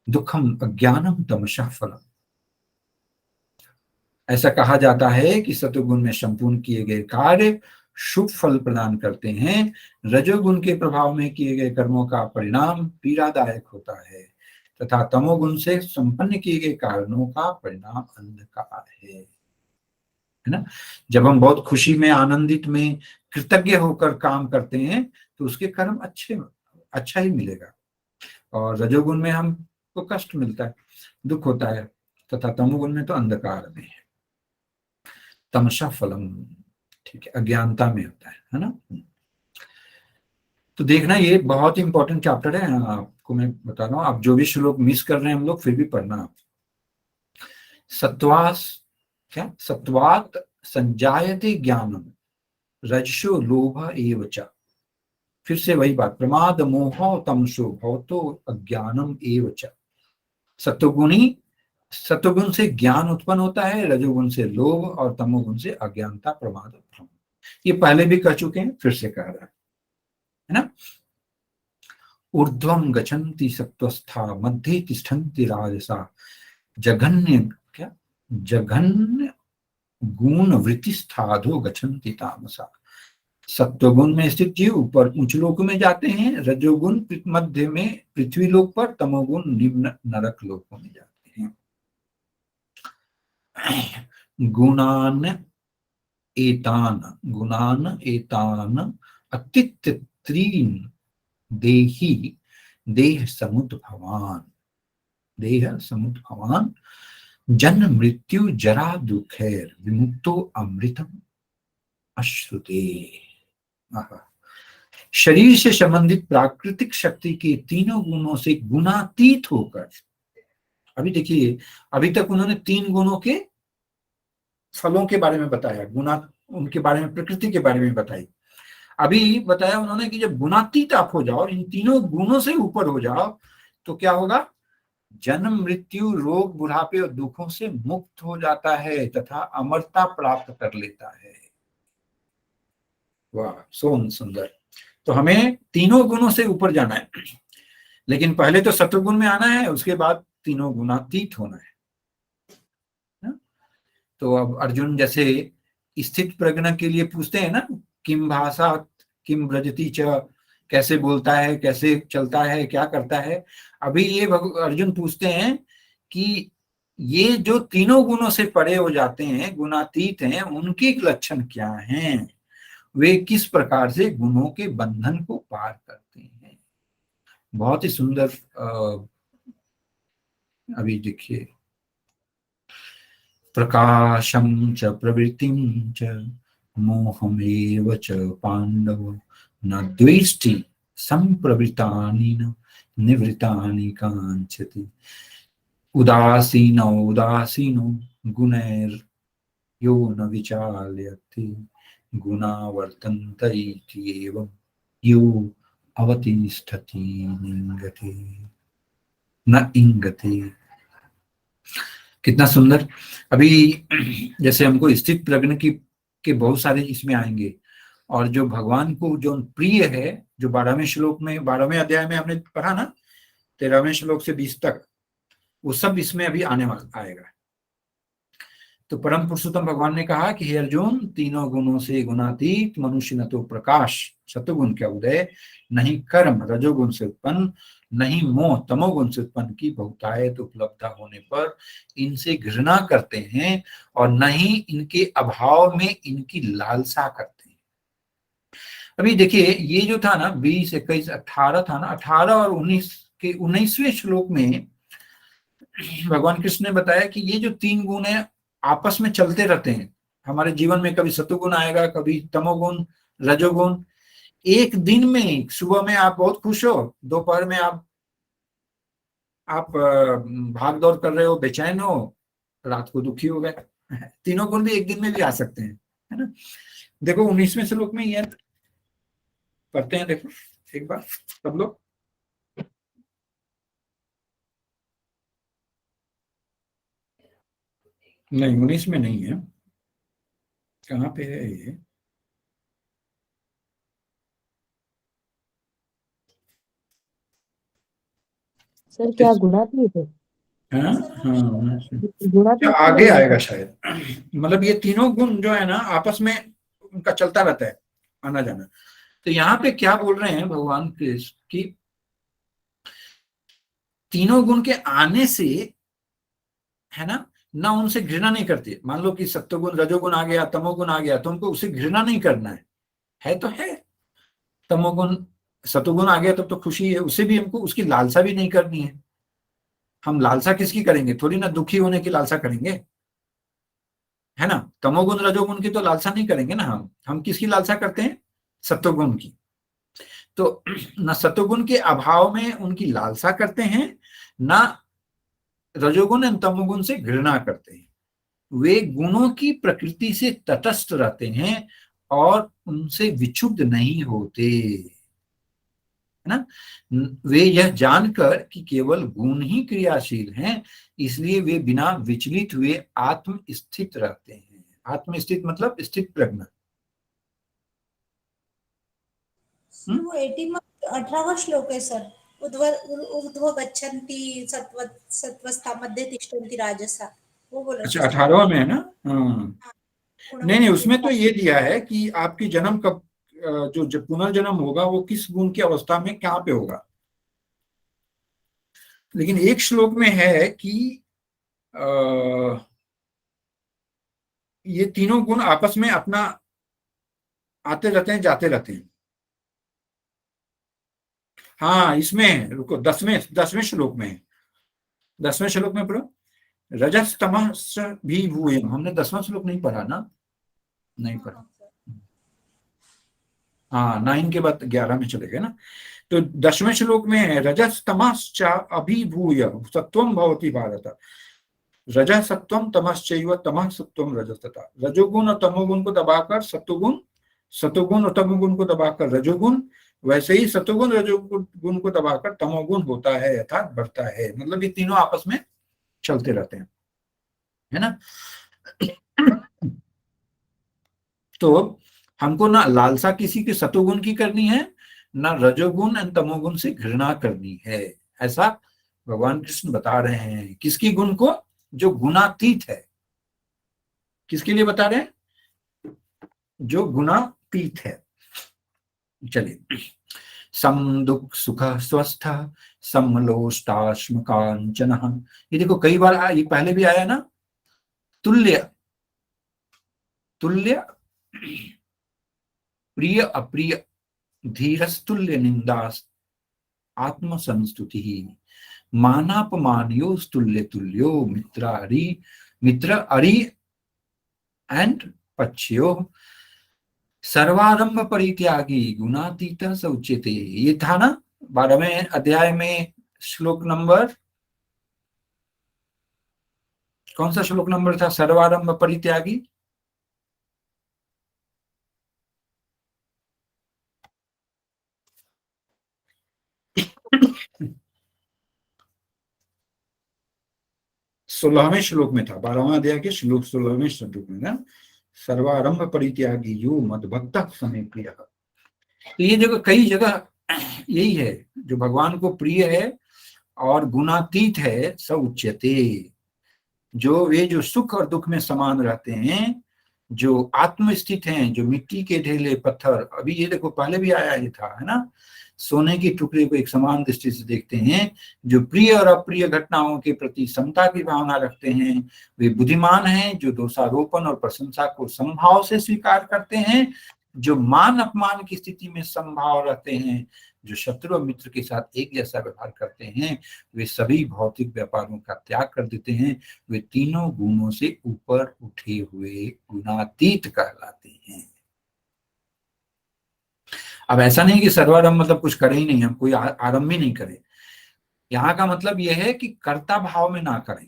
दुखम अज्ञानम तमसः फलम। ऐसा कहा जाता है कि सतोगुण में संपूर्ण किए गए कार्य शुभ फल प्रदान करते हैं, रजोगुण के प्रभाव में किए गए कर्मों का परिणाम पीड़ादायक होता है तथा तमोगुण से संपन्न किए गए कारणों का परिणाम अंधकार है ना। जब हम बहुत खुशी में, आनंदित में, कृतज्ञ होकर काम करते हैं तो उसके कर्म अच्छा ही मिलेगा, और रजोगुण में हमको कष्ट मिलता है, दुख होता है, तथा तमोगुण में तो अंधकार में है, तमसा फलम, ठीक है, अज्ञानता में होता है ना। तो देखना, ये बहुत इंपॉर्टेंट चैप्टर है, आपको मैं बता रहा हूँ, आप जो भी श्लोक मिस कर रहे हैं हम लोग, फिर भी पढ़ना आप। सत्वात संजायते ज्ञानम रजसो लोभ एव च। फिर से वही बात, प्रमाद मोह तमसो भवतो अज्ञानम एव च। सत्वगुण से ज्ञान उत्पन्न होता है, रजोगुण से लोभ, और तमोगुण से अज्ञानता, प्रमाद, भ्रम। ये पहले भी कह चुके हैं, फिर से कह रहा है ना। ऊर्ध्वं गच्छन्ति सत्वस्था मध्ये तिष्ठन्ति राजसा जघन्य गुण वृत्तिस्थाधो गच्छन्ति तामसा। सत्वगुण में स्थित जीव ऊपर उच्च लोक में जाते हैं, रजोगुण मध्य में पृथ्वी लोक पर, तमोगुण निम्न नरक लोकों में जाते हैं। गुणान एतान अतित्रीन देहि देह समुद्भवान जन्म मृत्यु जरा दुखैर विमुक्तो अमृतम अश्रुते। शरीर से संबंधित प्राकृतिक शक्ति के तीनों गुणों से गुणातीत होकर, अभी देखिए, अभी तक उन्होंने तीन गुणों के फलों के बारे में बताया, उनके बारे में, प्रकृति के बारे में बताई। अभी बताया उन्होंने कि जब गुणातीत आप हो जाओ, इन तीनों गुणों से ऊपर हो जाओ, तो क्या होगा, जन्म मृत्यु रोग बुढ़ापे और दुखों से मुक्त हो जाता है तथा अमरता प्राप्त कर लेता है। वाह, सोन सुंदर। तो हमें तीनों गुणों से ऊपर जाना है, लेकिन पहले तो सत्वगुण में आना है, उसके बाद तीनों गुणातीत होना है। तो अब अर्जुन जैसे स्थित प्रज्ञ के लिए पूछते हैं ना, किम भाषा किम ब्रजति च, कैसे बोलता है, कैसे चलता है, क्या करता है। अभी ये अर्जुन पूछते हैं कि ये जो तीनों गुणों से परे हो जाते हैं, गुणातीत हैं, उनके लक्षण क्या हैं, वे किस प्रकार से गुणों के बंधन को पार करते हैं। बहुत ही सुंदर। अभी देखिए, प्रकाशम च प्रवृत्तिम च मोहमेव च पांडव न द्वेष्टि संप्रवृत्तानि न निवृत्तानि कांक्षति उदासीनो गुणैर्यो न विचाल्यते गुणा वर्तन्त इत्येवं यो अवतिष्ठति न इंगते। कितना सुंदर। अभी जैसे हमको स्थित प्रज्ञ की के बहुत सारे इसमें आएंगे, और जो भगवान को जो प्रिय है, जो 12वें श्लोक में 12वें अध्याय में हमने पढ़ा ना, 13वें श्लोक से 20 तक, वो सब इसमें अभी आने वाला आएगा। तो परम पुरुषोत्तम भगवान ने कहा कि हे अर्जुन, तीनों गुणों से गुणातीत मनुष्य न तो प्रकाश सत्वगुण का उदय, नहीं कर्म रजोगुण से उत्पन्न, नहीं मोह तमोगुण से उत्पन्न की बहुतायत उपलब्धता होने पर इनसे घृणा करते हैं, और न ही इनके अभाव में इनकी लालसा करते हैं। अभी देखिए, ये जो था ना 20, 21, 18 था ना, 18 और 19 के 19वें श्लोक में भगवान कृष्ण ने बताया कि ये जो 3 गुण है आपस में चलते रहते हैं हमारे जीवन में। कभी सतुगुण आएगा, कभी तमोगुण, रजोगुण। एक दिन में, सुबह में आप बहुत खुश हो, दोपहर में आप भाग दौड़ कर रहे हो, बेचैन हो, रात को दुखी हो गए। तीनों गुण भी एक दिन में भी आ सकते हैं, है ना। देखो 19वें श्लोक में ये पढ़ते हैं, देखो एक बार सब लोग। नहीं, 19 में नहीं है, कहाँ पे है ये? सर क्या गुणातीत है? हाँ हाँ, क्या गुणातीत आगे आएगा शायद। मतलब ये तीनों गुण जो है ना आपस में उनका चलता रहता है, आना जाना। तो यहाँ पे क्या बोल रहे हैं भगवान कृष्ण कि तीनों गुण के आने से, है ना उनसे घृणा नहीं करती। मान लो कि सत्वगुण रजोगुण आ गया, तमोगुण आ गया, तो उनको उसे घृणा नहीं करना है तो है। तमोगुण सतोगुण आ गया तब तो खुशी है, उसे भी हमको उसकी लालसा भी नहीं करनी है। हम लालसा किसकी करेंगे? थोड़ी ना दुखी होने की लालसा करेंगे, है ना। तमोगुण रजोगुण की तो लालसा नहीं करेंगे ना हम किसकी लालसा करते हैं? सत्वगुण की। तो न सत्वगुण के अभाव में उनकी लालसा करते हैं, ना रजोगुण एवं तमोगुण से घृणा करते हैं। वे गुणों की प्रकृति से तटस्थ रहते हैं और उनसे विक्षुब्ध नहीं होते, है ना। वे यह जानकर कि केवल गुण ही क्रियाशील हैं, इसलिए वे बिना विचलित हुए आत्म स्थित रहते हैं। आत्म स्थित मतलब स्थित प्रज्ञ। वो 18वां श्लोक है सर। उद्व गच्छन्ति सत्वस्था मध्ये तिष्ठन्ति राजसा, वो बोला अच्छा, 18वां में है ना। हाँ, नहीं नहीं, उसमें तो गुण। ये दिया है कि आपकी जन्म कब, जो पुनर्जन्म होगा वो किस गुण की अवस्था में कहाँ पे होगा। लेकिन एक श्लोक में है कि ये तीनों गुण आपस में अपना आते रहते हैं, जाते रहते हैं। हाँ, इसमें रुको, 10वें श्लोक में, 10वें श्लोक में पढ़ो। रजस तमस भी भूयम। हमने 10वां श्लोक नहीं पढ़ा ना, नहीं पढ़ा। हाँ, 9 के बाद 11 में चले गए ना। तो 10वें श्लोक में है रजस तमश्च अभिभूय सत्वम भवति भारत। रजः सत्वम तमश्चैव तमः सत्वम रजस्तथा। रजोगुण और तमोगुण को दबाकर सत्वगुण, सत्वगुण और तमोगुण को दबाकर रजोगुण, वैसे ही सत्वगुण रजोगुण को दबाकर तमोगुण होता है अर्थात बढ़ता है। मतलब ये तीनों आपस में चलते रहते हैं, है ना। तो हमको ना लालसा किसी के सतोगुण की करनी है, ना रजोगुण और तमोगुण से घृणा करनी है। ऐसा भगवान कृष्ण बता रहे हैं। किसकी गुण को? जो गुणातीत है। किसके लिए बता रहे हैं? जो गुणातीत है। चलिए, सम दुख सुख स्वस्थ समलोष्टाश्म कांचन। ये देखो कई बार ये पहले भी आया ना। तुल्य, तुल्य प्रिय अप्रिय, धीरस्तुल्य निंदास आत्म संस्तुति, मानापमानयो तुल्य तुल्यो मित्र अरि एंड पच्यो, सर्वारंभ परित्यागी गुणातीत स उच्यते। ये था ना 12वें अध्याय में श्लोक नंबर, कौन सा श्लोक नंबर था? सर्वारंभ परित्यागी। 16वें श्लोक में था, 12वां अध्याय के श्लोक 16वें श्लोक में ना, सर्वारंभ परित्यागी यो मद्भक्त समय प्रिय। तो ये जगह कई जगह यही है, जो भगवान को प्रिय है और गुणातीत है, स उच्यते, जो वे जो सुख और दुख में समान रहते हैं, जो आत्मस्थित हैं, जो मिट्टी के ढेले पत्थर, अभी ये देखो पहले भी आया ये था, है ना, सोने की टुकड़े को एक समान दृष्टि से देखते हैं, जो प्रिय और अप्रिय घटनाओं के प्रति समता की भावना रखते हैं, वे बुद्धिमान हैं, जो दोषारोपण और प्रशंसा को समभाव से स्वीकार करते हैं, जो मान अपमान की स्थिति में समभाव रहते हैं, जो शत्रु और मित्र के साथ एक जैसा व्यवहार करते हैं, वे सभी भौतिक व्यापारों का त्याग कर देते हैं, वे तीनों गुणों से ऊपर उठे हुए गुणातीत कहलाते हैं। अब ऐसा नहीं कि सर्वारंभ मतलब कुछ करे ही नहीं, हम कोई आरंभ ही नहीं करें। यहाँ का मतलब यह है कि कर्ता भाव में ना करें,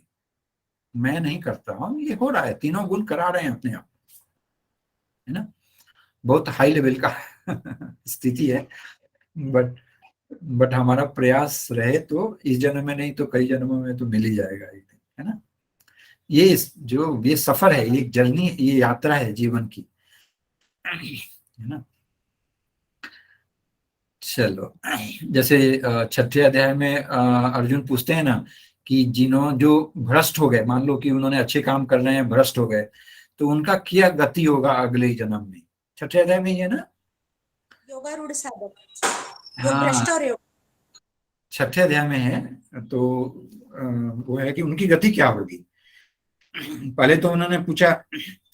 मैं नहीं करता हूं, ये हो रहा है, तीनों गुण करा रहे हैं अपने आप, है ना, बहुत हाई लेवल का स्थिति है, बट हमारा प्रयास रहे तो इस जन्म में नहीं तो कई जन्मों में तो मिल ही जाएगा एक दिन, है ना। ये जो ये सफर है, ये जर्नी, ये यात्रा है जीवन की, है ना। चलो, जैसे छठे अध्याय में अर्जुन पूछते हैं ना कि जो भ्रष्ट हो गए, मान लो कि उन्होंने अच्छे काम कर रहे हैं, भ्रष्ट हो गए, तो उनका क्या गति होगा अगले जन्म में। छठे अध्याय में ही है ना, योगारूढ़ साधक, हाँ, छठे अध्याय में है। तो वो है कि उनकी गति क्या होगी। पहले तो उन्होंने पूछा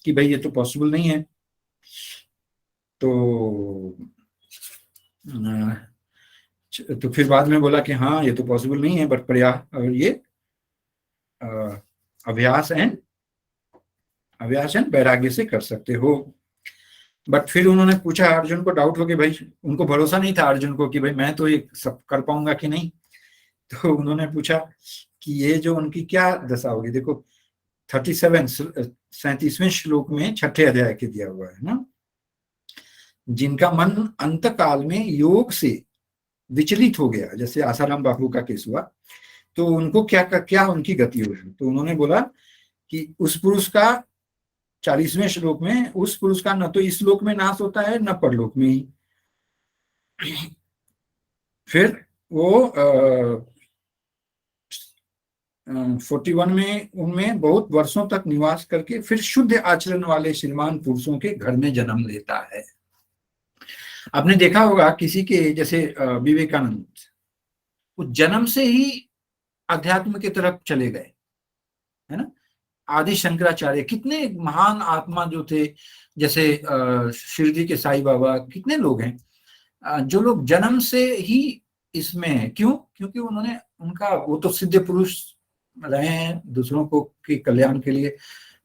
कि भाई ये तो पॉसिबल नहीं है, तो फिर बाद में बोला कि हाँ ये तो पॉसिबल नहीं है, बट प्रयास, ये अभ्यास एंड वैराग्य से कर सकते हो। बट फिर उन्होंने पूछा, अर्जुन को डाउट हो कि भाई, उनको भरोसा नहीं था अर्जुन को कि भाई मैं तो ये सब कर पाऊंगा कि नहीं। तो उन्होंने पूछा कि ये जो उनकी क्या दशा होगी। देखो 37वें श्लोक में छठे अध्याय के दिया हुआ है ना, जिनका मन अंत काल में योग से विचलित हो गया, जैसे आसाराम बापू का केस हुआ, तो उनको क्या उनकी गति होगी। तो उन्होंने बोला कि उस पुरुष का 40वें श्लोक में, उस पुरुष का न तो इस लोक में नाश होता है न परलोक में ही। फिर वो 41 में उनमें बहुत वर्षों तक निवास करके फिर शुद्ध आचरण वाले श्रीमान पुरुषों के घर में जन्म लेता है। आपने देखा होगा किसी के, जैसे विवेकानंद, वो जन्म से ही अध्यात्म की तरफ चले गए, है ना। आदि शंकराचार्य कितने महान आत्मा जो थे, जैसे शिरडी के साईं बाबा, कितने लोग हैं जो लोग जन्म से ही इसमें, क्योंकि उन्होंने वो तो सिद्ध पुरुष रहे हैं, दूसरों को के कल्याण के लिए,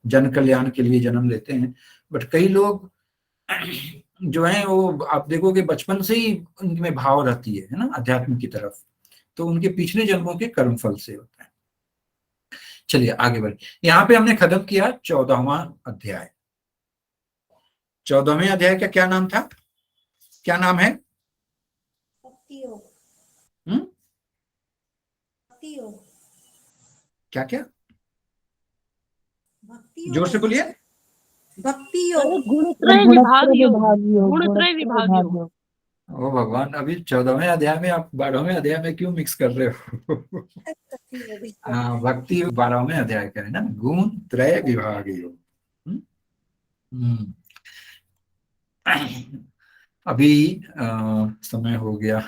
जन कल्याण के लिए जन्म लेते हैं। बट कई लोग जो हैं वो आप देखोगे बचपन से ही उनमें भाव रहती है ना अध्यात्म की तरफ, तो उनके पिछले जन्मों के कर्मफल से होता है। चलिए आगे बढ़े। यहाँ पे हमने खत्म किया 14वां अध्याय। 14वें अध्याय का क्या नाम था, क्या नाम है? भक्ति योग। भक्ति योग। क्या क्या? भक्ति योग, जोर से बोलिए। भक्ति योग। गुणत्रय विभाग योग। ओ भगवान, अभी 14वें अध्याय में आप 12वें अध्याय में क्यों मिक्स कर रहे हो? भक्ति 12वें अध्याय का है ना, गुण त्रय विभाग योग। अभी समय हो गया,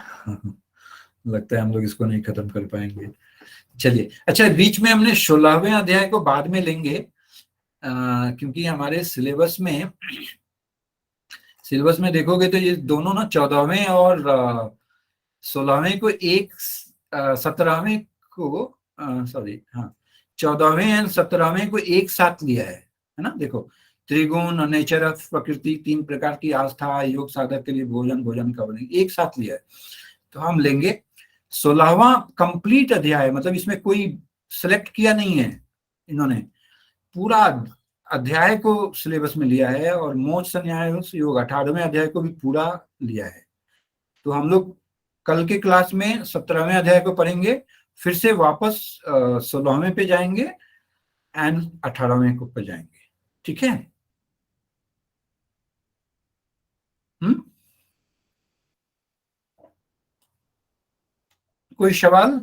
लगता है हम लोग इसको नहीं खत्म कर पाएंगे। चलिए, अच्छा, बीच में हमने 16वें अध्याय को बाद में लेंगे, क्योंकि हमारे सिलेबस में देखोगे तो ये दोनों ना 14वें और 16वें को 17वें को 14वें और 17वें को एक साथ लिया है ना। देखो, त्रिगुण, नेचर ऑफ प्रकृति, 3 प्रकार की आस्था, योग साधक के लिए भोजन कवरिंग, एक साथ लिया है। तो हम लेंगे 16वां कंप्लीट अध्याय, मतलब इसमें कोई सिलेक्ट किया नहीं है इन्होंने, पूरा अध्याय को सिलेबस में लिया है, और मोक्ष न्याय योग 18वें अध्याय को भी पूरा लिया है। तो हम लोग कल के क्लास में 17वें अध्याय को पढ़ेंगे, फिर से वापस 16वें पे जाएंगे, एन 18वें को पर जाएंगे। ठीक है? कोई सवाल?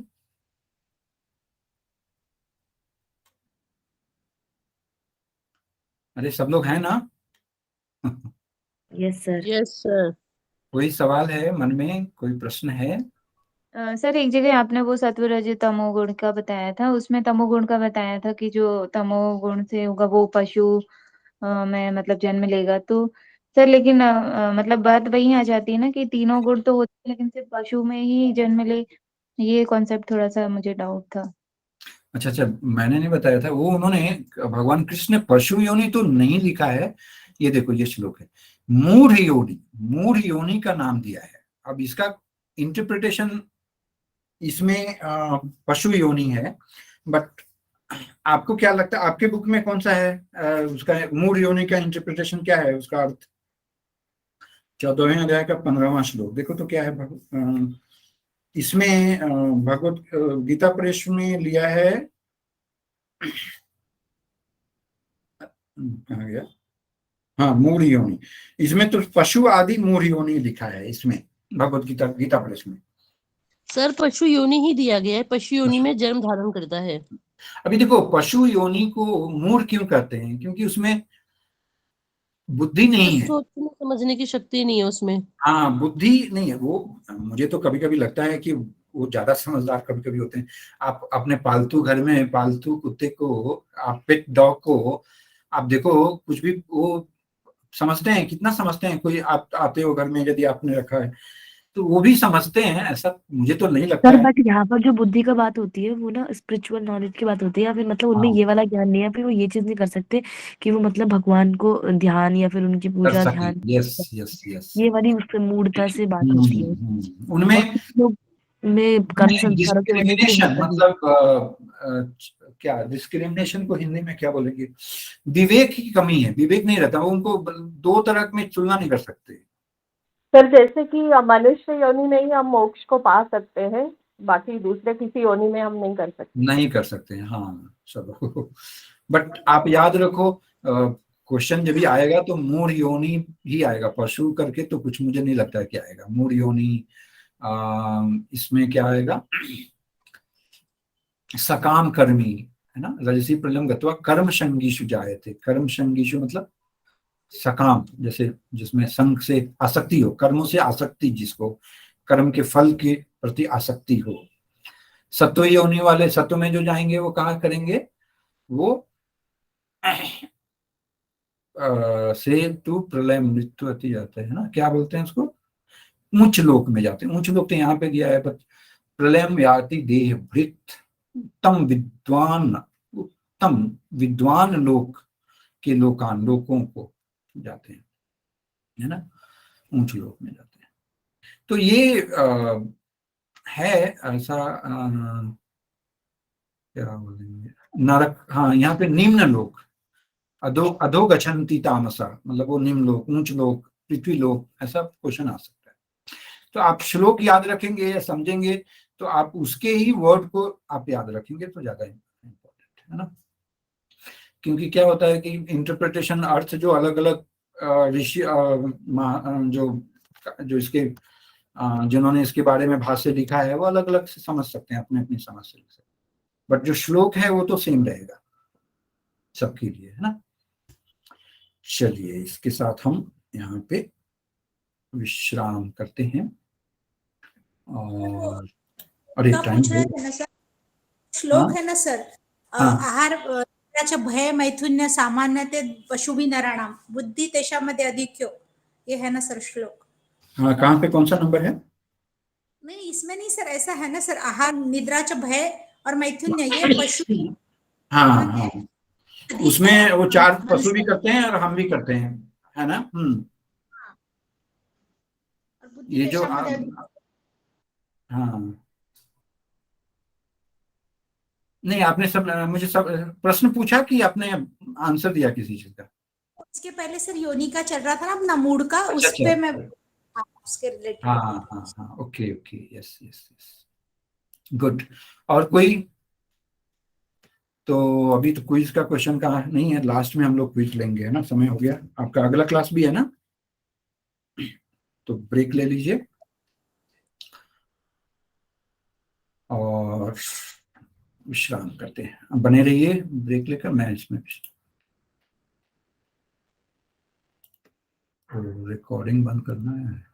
अरे सब लोग हैं ना? Yes sir. Yes sir. कोई सवाल है मन में? कोई प्रश्न है? सर एक जगह आपने वो सत्व रज तमोगुण का बताया था, उसमें तमोगुण का बताया था कि जो तमोगुण से होगा वो पशु में मतलब जन्म लेगा। तो सर लेकिन मतलब बात वही आ जाती है ना कि तीनों गुण तो होते हैं लेकिन सिर्फ पशु में ही जन्म ले, ये कॉन्सेप्ट थोड़ा सा मुझे डाउट था। अच्छा, मैंने नहीं बताया था वो, उन्होंने भगवान कृष्ण ने पशु योनि तो नहीं लिखा है। ये देखो ये श्लोक है, मूढ़ योनि का नाम दिया है। अब इसका इंटरप्रिटेशन इसमें पशु योनि है, बट आपको क्या लगता है आपके बुक में कौन सा है? उसका मूढ़ योनि का इंटरप्रिटेशन क्या है, उसका अर्थ? 14वें अध्याय का 15वां श्लोक देखो तो क्या है। इसमें भगवत गीता प्रेस में लिया है, कहाँ गया? हाँ, मूढ़ योनि। इसमें तो पशु आदि मूढ़ योनि लिखा है इसमें भगवत गीता प्रेस में। सर पशु योनि ही दिया गया है, पशु योनि में जन्म धारण करता है। अभी देखो पशु योनि को मूढ़ क्यों कहते हैं? क्योंकि उसमें बुद्धि नहीं है, सोचने समझने की शक्ति नहीं है उसमें। हाँ, बुद्धि नहीं है। वो मुझे तो कभी कभी लगता है कि वो ज्यादा समझदार कभी कभी होते हैं। आप अपने पालतू घर में पालतू कुत्ते को, आप पेट डॉग को आप देखो, कुछ भी वो समझते हैं, कितना समझते हैं। कोई आप आते हो घर में, यदि आपने रखा है तो वो भी समझते हैं, ऐसा मुझे तो नहीं लगता सर है। बट यहाँ पर जो बुद्धि का बात होती है वो ना स्पिरिचुअल नॉलेज की बात होती है, या फिर मतलब उनमें हाँ, ये वाला ज्ञान नहीं है, फिर वो ये चीज नहीं कर सकते कि वो मतलब भगवान को ध्यान या फिर उनकी कर पूजा सके। ध्यान, यस यस यस। ये वाली उससे मूर्ता से बात होती है। उनमें और कुछ लोग में कर्म संस्कारों की वजह से डिस्क्रिमिनेशन, होता भी। मतलब क्या डिस्क्रिमिनेशन को हिंदी में क्या बोलेंगे? विवेक की कमी है, विवेक नहीं रहता। वो उनको दो तरह में तुलना नहीं कर सकते। सर जैसे कि मनुष्य योनि में ही हम मोक्ष को पा सकते हैं, बाकी दूसरे किसी योनि में हम नहीं कर सकते। नहीं कर सकते हैं, हाँ चलो। बट आप याद रखो, क्वेश्चन जब भी आएगा तो मूढ़ योनि ही आएगा, पशु करके तो कुछ मुझे नहीं लगता है कि आएगा। मूढ़ योनि इसमें क्या आएगा? सकाम कर्मी, है ना? रजसी प्रलम गत्वा कर्म संगीषु जायते। कर्म संगीषु मतलब सकाम, जैसे जिसमें संग से आसक्ति हो, कर्मों से आसक्ति, जिसको कर्म के फल के प्रति आसक्ति हो। सत्व योनि वाले सत्व में जो जाएंगे वो कहाँ करेंगे? वो से तू प्रलय मृत्यु अति जाते हैं ना, क्या बोलते हैं उसको? ऊंच लोक में जाते हैं। ऊंच लोक तो यहाँ पे दिया है, पर प्रलय याति देह भृत उत्तम विद्वान लोक के लोकों को जाते हैं, है ना? ऊंच लोक में जाते हैं। तो ये है ऐसा, क्या बोलेंगे, नरक। हाँ, यहाँ पे निम्न लोक, अधो गच्छन्ति तामसा, मतलब वो निम्न लोक, ऊंच लोक, पृथ्वी लोक, ऐसा क्वेश्चन आ सकता है। तो आप श्लोक याद रखेंगे या समझेंगे तो आप उसके ही वर्ड को आप याद रखेंगे तो ज्यादा इम्पोर्टेंट है ना। क्योंकि क्या होता है कि इंटरप्रिटेशन, अर्थ जो अलग अलग ऋषि जो इसके जिन्होंने इसके बारे में भाष्य लिखा है वो अलग अलग से समझ सकते हैं, अपने अपनी समझ से लिख सकते हैं। बट जो श्लोक है वो तो सेम रहेगा सबके लिए, है ना। चलिए इसके साथ हम यहाँ पे विश्राम करते हैं। और अरे क्या टाइम पूछ रहे थे ना सर, श्लोक है ना सर, आहार भय मैथुन्य सामान्य पशुभी नराणाम बुद्धि तेषामध्ये अधिक्यो, ये है ना सर श्लोक? हाँ, कहाँ पे कौन सा नंबर है? नहीं इसमें नहीं सर, ऐसा है ना सर, आहार निद्राच भय और मैथुन्य ये पशु। हाँ हाँ, उसमें वो 4 पशु भी करते हैं और हम भी करते हैं, है ना। ये जो हाँ, नहीं आपने सब मुझे सब प्रश्न पूछा कि आपने आंसर दिया किसी चीज का? इसके पहले सर योनि का चल रहा था ना अपना मूड का, उस पे मैं उसके रिलेटेड। हाँ हाँ हाँ, okay okay, yes yes yes, good. और कोई? तो अभी तो क्विज का क्वेश्चन का नहीं है, लास्ट में हम लोग क्विज लेंगे, है ना। समय हो गया, आपका अगला क्लास भी है ना, तो ब्रेक ले लीजिए और विश्राम करते हैं। अब बने रहिए ब्रेक लेकर, मैं इसमें रिकॉर्डिंग बंद करना है।